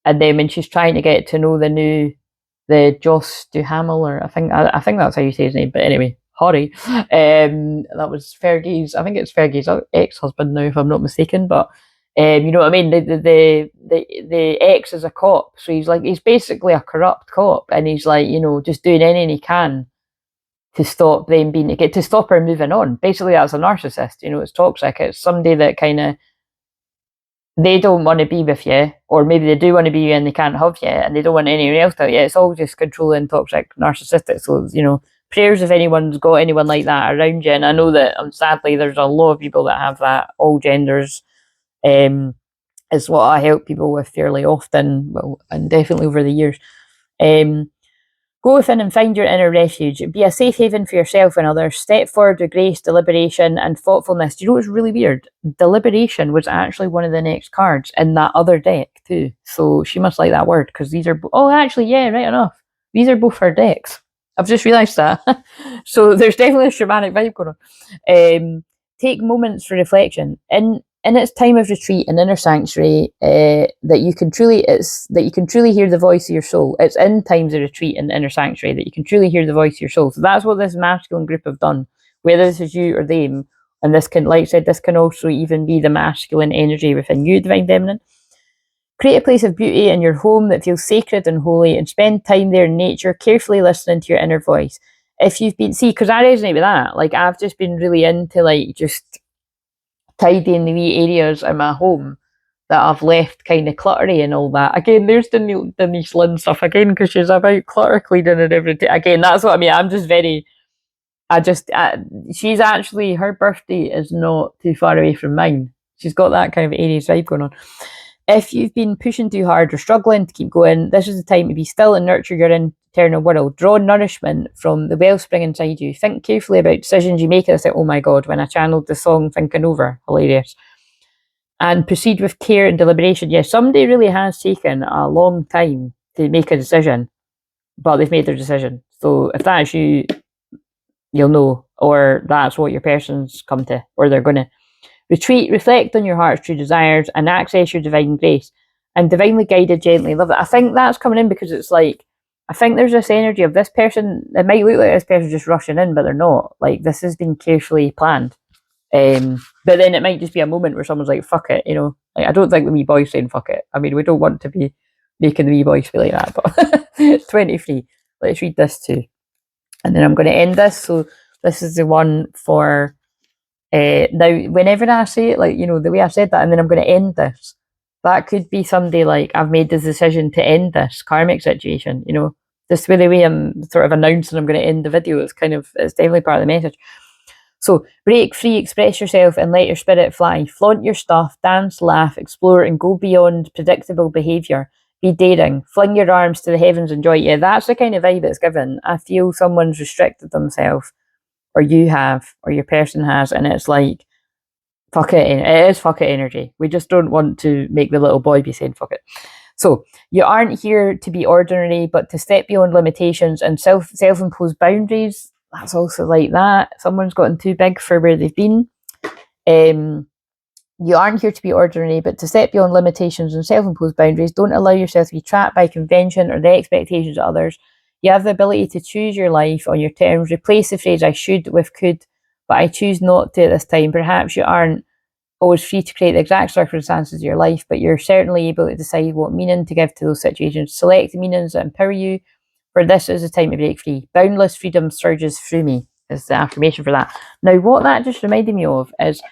And then when she's trying to get to know the Joss Duhamel, or I think that's how you say his name, but anyway, Horry. That was Fergie's, I think it's Fergie's ex-husband now, if I'm not mistaken, but you know what I mean? The ex is a cop, so he's basically a corrupt cop, and he's like, you know, just doing anything he can to stop them to stop her moving on. Basically, that's a narcissist. You know, it's toxic. It's somebody that kind of, they don't want to be with you, or maybe they do want to be you and they can't have you, and they don't want anyone else to have you. It's all just controlling, toxic, narcissistic. So, you know, prayers if anyone's got anyone like that around you. And I know that sadly there's a lot of people that have that, all genders. Is what I help people with fairly often, well, and definitely over the years. Go within and find your inner refuge. Be a safe haven for yourself and others. Step forward with grace, deliberation, and thoughtfulness. Do you know what's really weird? Deliberation was actually one of the next cards in that other deck too. So she must like that word, because these are... Oh, actually, yeah, right enough. These are both her decks. I've just realised that. So there's definitely a shamanic vibe going on. Take moments for reflection. In its time of retreat and inner sanctuary, that you can truly hear the voice of your soul. It's in times of retreat and inner sanctuary that you can truly hear the voice of your soul. So that's what this masculine group have done, whether this is you or them. And this can, like I said, this can also even be the masculine energy within you, Divine Feminine. Create a place of beauty in your home that feels sacred and holy, and spend time there in nature, carefully listening to your inner voice. if you've been, see, because I resonate with that. Like, I've just been really into like just tidying the wee areas in my home that I've left kind of cluttery and all that. Again, there's Denise Lynn stuff again, because she's about clutter cleaning and everything. Again, that's what I mean. I'm just very, she's actually, her birthday is not too far away from mine. She's got that kind of Aries vibe going on. If you've been pushing too hard or struggling to keep going, this is the time to be still and nurture your internal world. Draw nourishment from the wellspring inside you. Think carefully about decisions you make. And I say, oh my God, when I channeled the song Thinking Over, hilarious. And proceed with care and deliberation. Yes, somebody really has taken a long time to make a decision, but they've made their decision. So if that's you, you'll know, or that's what your person's come to, or they're going to. Retreat, reflect on your heart's true desires, and access your divine grace. And divinely guided, gently. Love it. I think that's coming in because it's like, I think there's this energy of this person, it might look like this person's just rushing in, but they're not. Like, this has been carefully planned. But then it might just be a moment where someone's like, fuck it, you know. Like, I don't think the wee boy's saying fuck it. I mean, we don't want to be making the wee boys feel like that, but it's 23. Let's read this too. And then I'm going to end this. So this is the one for, now, whenever I say it, like, you know, the way I said that, and then I'm going to end this, that could be someday like, I've made this decision to end this karmic situation, you know. Just the way I'm sort of announcing I'm going to end the video, it's definitely part of the message. So break free, express yourself, and let your spirit fly. Flaunt your stuff, dance, laugh, explore, and go beyond predictable behaviour. Be daring. Fling your arms to the heavens and joy. Yeah, that's the kind of vibe it's given. I feel someone's restricted themselves, or you have, or your person has, and it's like, fuck it. It is fuck it energy. We just don't want to make the little boy be saying fuck it. So you aren't here to be ordinary, but to step beyond limitations and self-imposed boundaries. That's also like that. Someone's gotten too big for where they've been. You aren't here to be ordinary, but to step beyond limitations and self-imposed boundaries. Don't allow yourself to be trapped by convention or the expectations of others. You have the ability to choose your life on your terms. Replace the phrase I should with could, but I choose not to at this time. Perhaps you aren't always free to create the exact circumstances of your life, but you're certainly able to decide what meaning to give to those situations. Select the meanings that empower you. For this is a time to break free. Boundless freedom surges through me is the affirmation for that. Now, what that just reminded me of is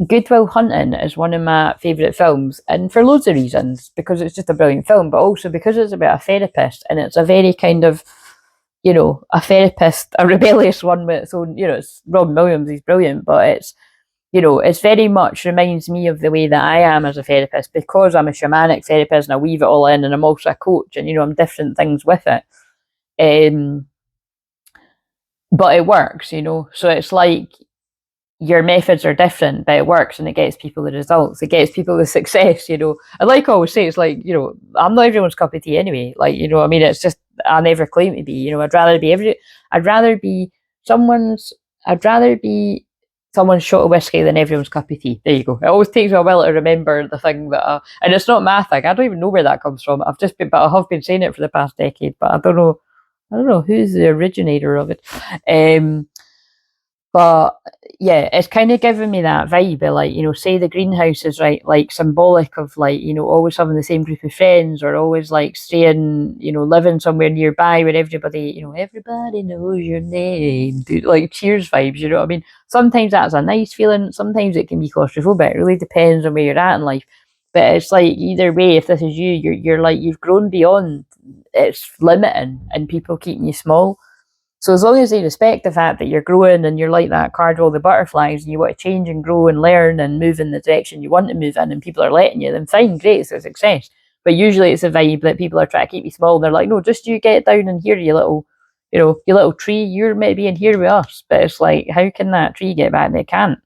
Good Will Hunting is one of my favourite films, and for loads of reasons, because it's just a brilliant film, but also because it's about a therapist, and it's a very kind of, you know, a therapist, a rebellious one with its own, you know, it's Robin Williams, he's brilliant, but it's, you know, it's very much reminds me of the way that I am as a therapist, because I'm a shamanic therapist and I weave it all in, and I'm also a coach, and, you know, I'm different things with it. But it works, you know, so it's like, your methods are different, but it works and it gets people the results. It gets people the success, you know. And like I always say, it's like, you know, I'm not everyone's cup of tea anyway. Like, you know, I mean, it's just, I never claim to be, you know, I'd rather be someone's shot of whiskey than everyone's cup of tea. There you go. It always takes me a while to remember the thing that, and it's not my thing. I don't even know where that comes from. But I have been saying it for the past decade, but I don't know who's the originator of it. But yeah, it's kind of giving me that vibe of like, you know, say the greenhouse is right, like symbolic of like, you know, always having the same group of friends, or always like staying, you know, living somewhere nearby where everybody, you know, everybody knows your name, dude, like Cheers vibes, you know what I mean? Sometimes that's a nice feeling, sometimes it can be claustrophobic. It really depends on where you're at in life. But it's like either way, if this is you, you're like, you've grown beyond it's limiting and people keeping you small. So as long as they respect the fact that you're growing and you're like that card with all the butterflies and you want to change and grow and learn and move in the direction you want to move in, and people are letting you, then fine, great, it's a success. But usually it's a vibe that people are trying to keep you small. And they're like, no, just you get down in here, you little, you know, you little tree, you're maybe in here with us. But it's like, how can that tree get back? And it can't.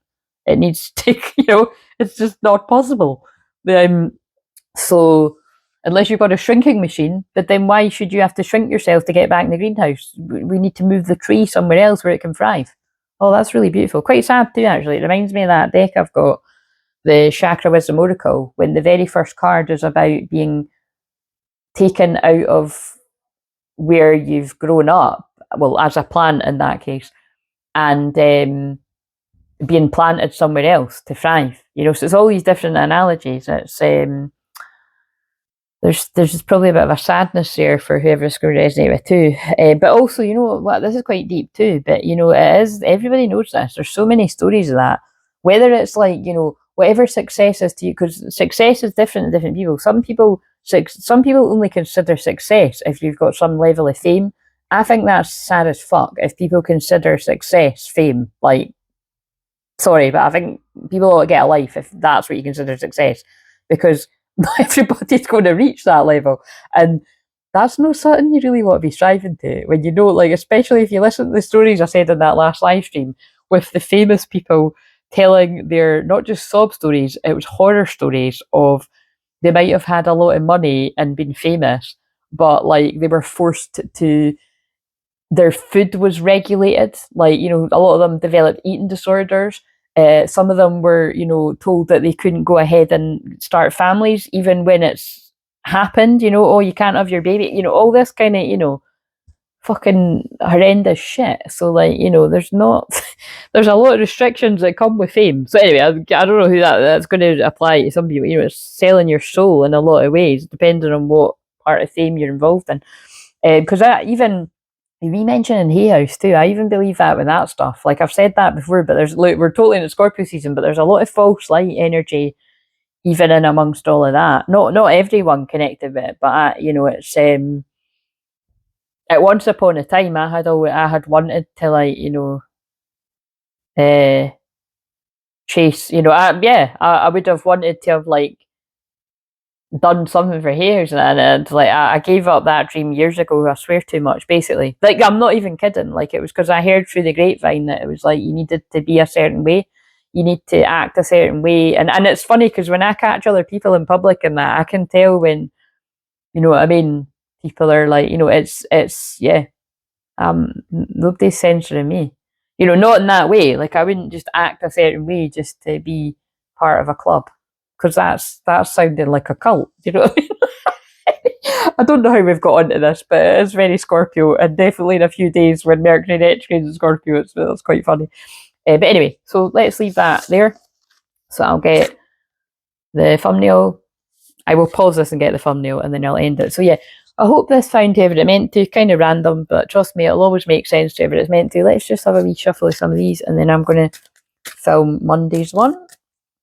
It needs to, you know, it's just not possible. So unless you've got a shrinking machine, but then why should you have to shrink yourself to get back in the greenhouse? We need to move the tree somewhere else where it can thrive. Oh, that's really beautiful. Quite sad too, actually. It reminds me of that deck I've got, the Chakra Wisdom Oracle, when the very first card is about being taken out of where you've grown up, well, as a plant in that case, and being planted somewhere else to thrive. You know, so it's all these different analogies. It's there's probably a bit of a sadness there for whoever's going to resonate with too. But also, you know what, this is quite deep too. But you know, it is, everybody knows this. There's so many stories of that. Whether it's like, you know, whatever success is to you, because success is different to different people. Some people only consider success if you've got some level of fame. I think that's sad as fuck if people consider success fame. Like, sorry, but I think people ought to get a life if that's what you consider success, because not everybody's going to reach that level, and that's not something you really want to be striving to. When you know, like, especially if you listen to the stories I said in that last live stream with the famous people telling their not just sob stories, it was horror stories of they might have had a lot of money and been famous, but like they were forced to their food was regulated. Like, you know, a lot of them developed eating disorders. Some of them were, you know, told that they couldn't go ahead and start families, even when it's happened, you know, oh, you can't have your baby, you know, all this kind of, you know, fucking horrendous shit. So, like, you know, there's not, there's a lot of restrictions that come with fame. So, anyway, I don't know who that's going to apply to some people. You know, it's selling your soul in a lot of ways, depending on what part of fame you're involved in. Because even we mentioned in Hay House too, I even believe that with that stuff. Like, I've said that before, but there's, look, we're totally in the Scorpio season, but there's a lot of false light energy even in amongst all of that. Not everyone connected with it, but you know, it's at once upon a time I had wanted to, like, you know, chase, you know, I would have wanted to have, like, done something for hairs, and like I gave up that dream years ago. I swear too much, basically. Like, I'm not even kidding. Like, it was because I heard through the grapevine that it was like you needed to be a certain way, you need to act a certain way, and it's funny because when I catch other people in public and that, I can tell when, you know what I mean, people are like, you know, it's yeah, nobody's censoring me, you know, not in that way. Like, I wouldn't just act a certain way just to be part of a club, because that's sounding like a cult, you know what I mean? I don't know how we've got onto this, but it is very Scorpio, and definitely in a few days when Mercury retrograde in Scorpio, it's quite funny. But anyway, so let's leave that there. So I'll get the thumbnail. I will pause this and get the thumbnail, and then I'll end it. So yeah, I hope this found whoever it meant to. Kind of random, but trust me, it'll always make sense to whoever it's meant to. Let's just have a wee shuffle of some of these, and then I'm going to film Monday's one.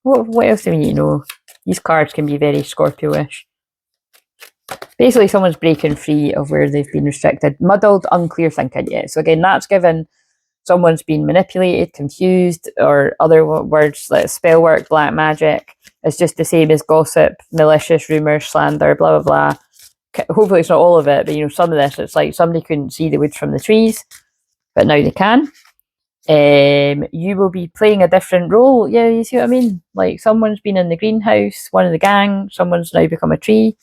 What else do we need to know? These cards can be very Scorpio-ish. Basically, someone's breaking free of where they've been restricted. Muddled, unclear thinking, yeah. So again, that's given someone's been manipulated, confused, or other words like spell work, black magic. It's just the same as gossip, malicious rumours, slander, blah, blah, blah. Hopefully it's not all of it, but, you know, some of this, it's like somebody couldn't see the wood from the trees, but now they can. You will be playing a different role. Yeah, you see what I mean? Like, someone's been in the greenhouse, one of the gang, someone's now become a tree.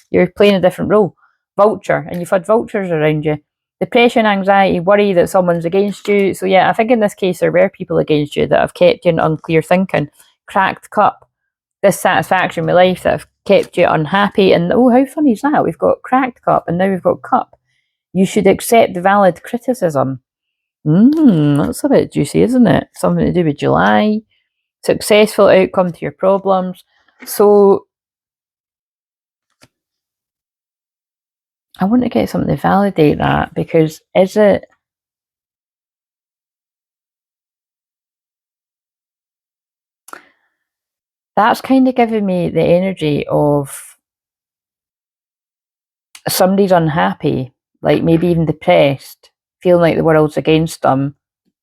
You're playing a different role. Vulture, and you've had vultures around you. Depression, anxiety, worry that someone's against you. So yeah, I think in this case there were people against you that have kept you in unclear thinking. Cracked cup, dissatisfaction with life that have kept you unhappy. And oh, how funny is that? We've got cracked cup and now we've got cup. You should accept valid criticism. That's a bit juicy, isn't it? Something to do with July. Successful outcome to your problems. So I want to get something to validate that, because is it... That's kind of giving me the energy of somebody's unhappy, like maybe even depressed, feeling like the world's against them,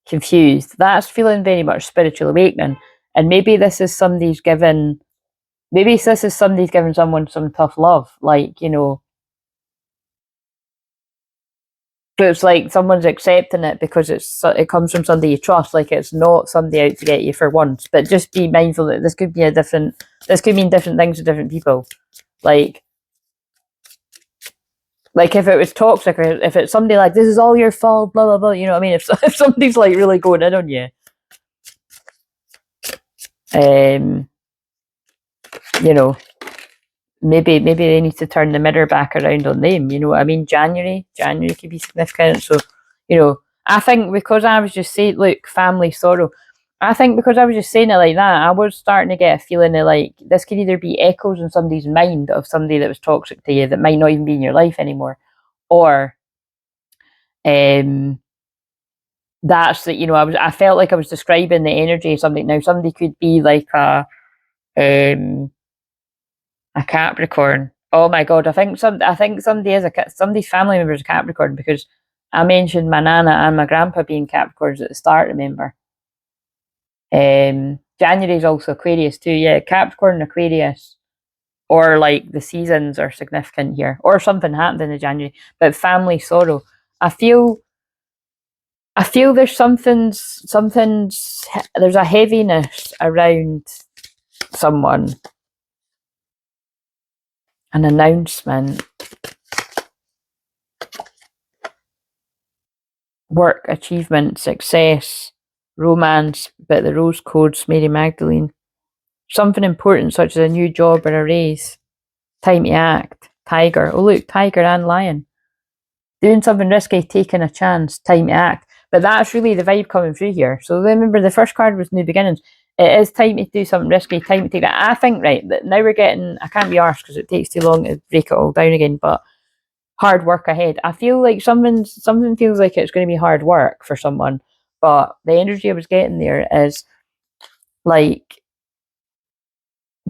confused. That's feeling very much spiritual awakening. And maybe this is somebody's giving someone some tough love, like, you know, but it's like someone's accepting it because it comes from somebody you trust. Like, it's not somebody out to get you for once. But just be mindful that this could mean different things to different people. Like if it was toxic, or if it's somebody like, this is all your fault, blah blah blah. You know what I mean? If somebody's like really going in on you, you know, maybe they need to turn the mirror back around on them. You know what I mean? January could be significant. So, you know, I think because I was just saying, look, family sorrow. I think because I was just saying it like that, I was starting to get a feeling of like this could either be echoes in somebody's mind of somebody that was toxic to you that might not even be in your life anymore, or um, that's that, you know, I felt like I was describing the energy of something. Now somebody could be like um a Capricorn. Oh my god, I think somebody is somebody's family member is a Capricorn because I mentioned my nana and my grandpa being Capricorns at the start, remember. January is also Aquarius too, yeah. Capricorn and Aquarius, or like the seasons are significant here, or something happened in the January. But family sorrow, I feel I feel there's a heaviness around someone, an announcement, work, achievement, success, romance, but the rose codes, Mary Magdalene, something important such as a new job or a raise, time to act, tiger. Oh look, tiger and lion. Doing something risky, taking a chance, time to act. But that's really the vibe coming through here. So remember, the first card was new beginnings. It is time to do something risky, time to take that. I think, right, that now we're getting, I can't be arsed because it takes too long to break it all down again, but hard work ahead. I feel like something feels like it's going to be hard work for someone, but the energy I was getting there is like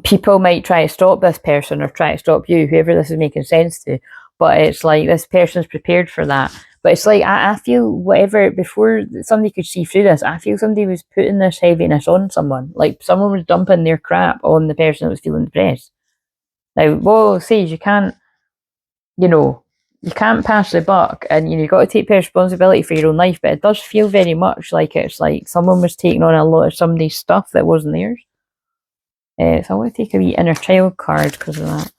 people might try to stop this person or try to stop you, whoever this is making sense to. But it's like this person's prepared for that. But it's like I feel whatever before somebody could see through this, I feel somebody was putting this heaviness on someone. Like someone was dumping their crap on the person that was feeling depressed. Now, what says you can't, you know, you can't pass the buck, and you know you got to take responsibility for your own life. But it does feel very much like it's like someone was taking on a lot of somebody's stuff that wasn't theirs. So I want to take a wee inner child card because of that.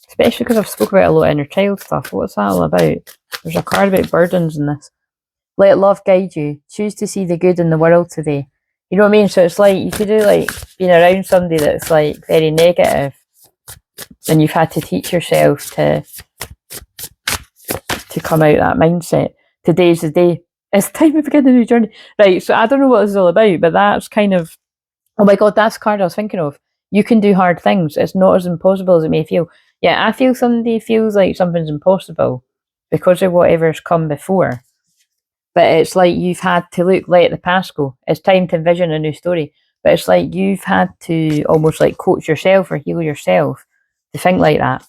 Especially because I've spoken about a lot of inner child stuff. What's that all about? There's a card about burdens in this. Let love guide you. Choose to see the good in the world today. You know what I mean? So it's like you could do like being around somebody that's like very negative, and you've had to teach yourself to come out of that mindset. Today's the day. It's time to begin a new journey. Right, so I don't know what this is all about, but that's kind of, oh my god, that's the card I was thinking of. You can do hard things. It's not as impossible as it may feel. Yeah, I feel somebody feels like something's impossible because of whatever's come before. But it's like you've had to let the past go. It's time to envision a new story. But it's like you've had to almost like coach yourself or heal yourself to think like that.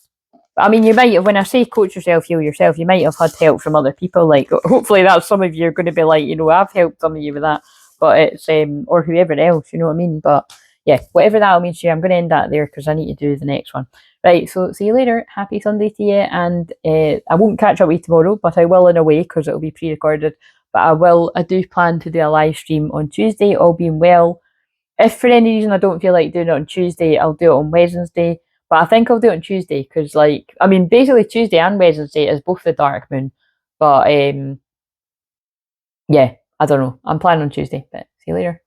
I mean, you might have, when I say coach yourself, heal yourself, you might have had help from other people. Like, hopefully, that's some of you are going to be like, you know, I've helped some of you with that, but it's, or whoever else, you know what I mean? But yeah, whatever that means to you, I'm going to end that there because I need to do the next one. Right, so see you later. Happy Sunday to you. And I won't catch up with you tomorrow, but I will in a way because it'll be pre recorded. But I do plan to do a live stream on Tuesday, all being well. If for any reason I don't feel like doing it on Tuesday, I'll do it on Wednesday. But I think I'll do it on Tuesday because, like, I mean, basically Tuesday and Wednesday is both the dark moon. But yeah, I don't know. I'm planning on Tuesday. But see you later.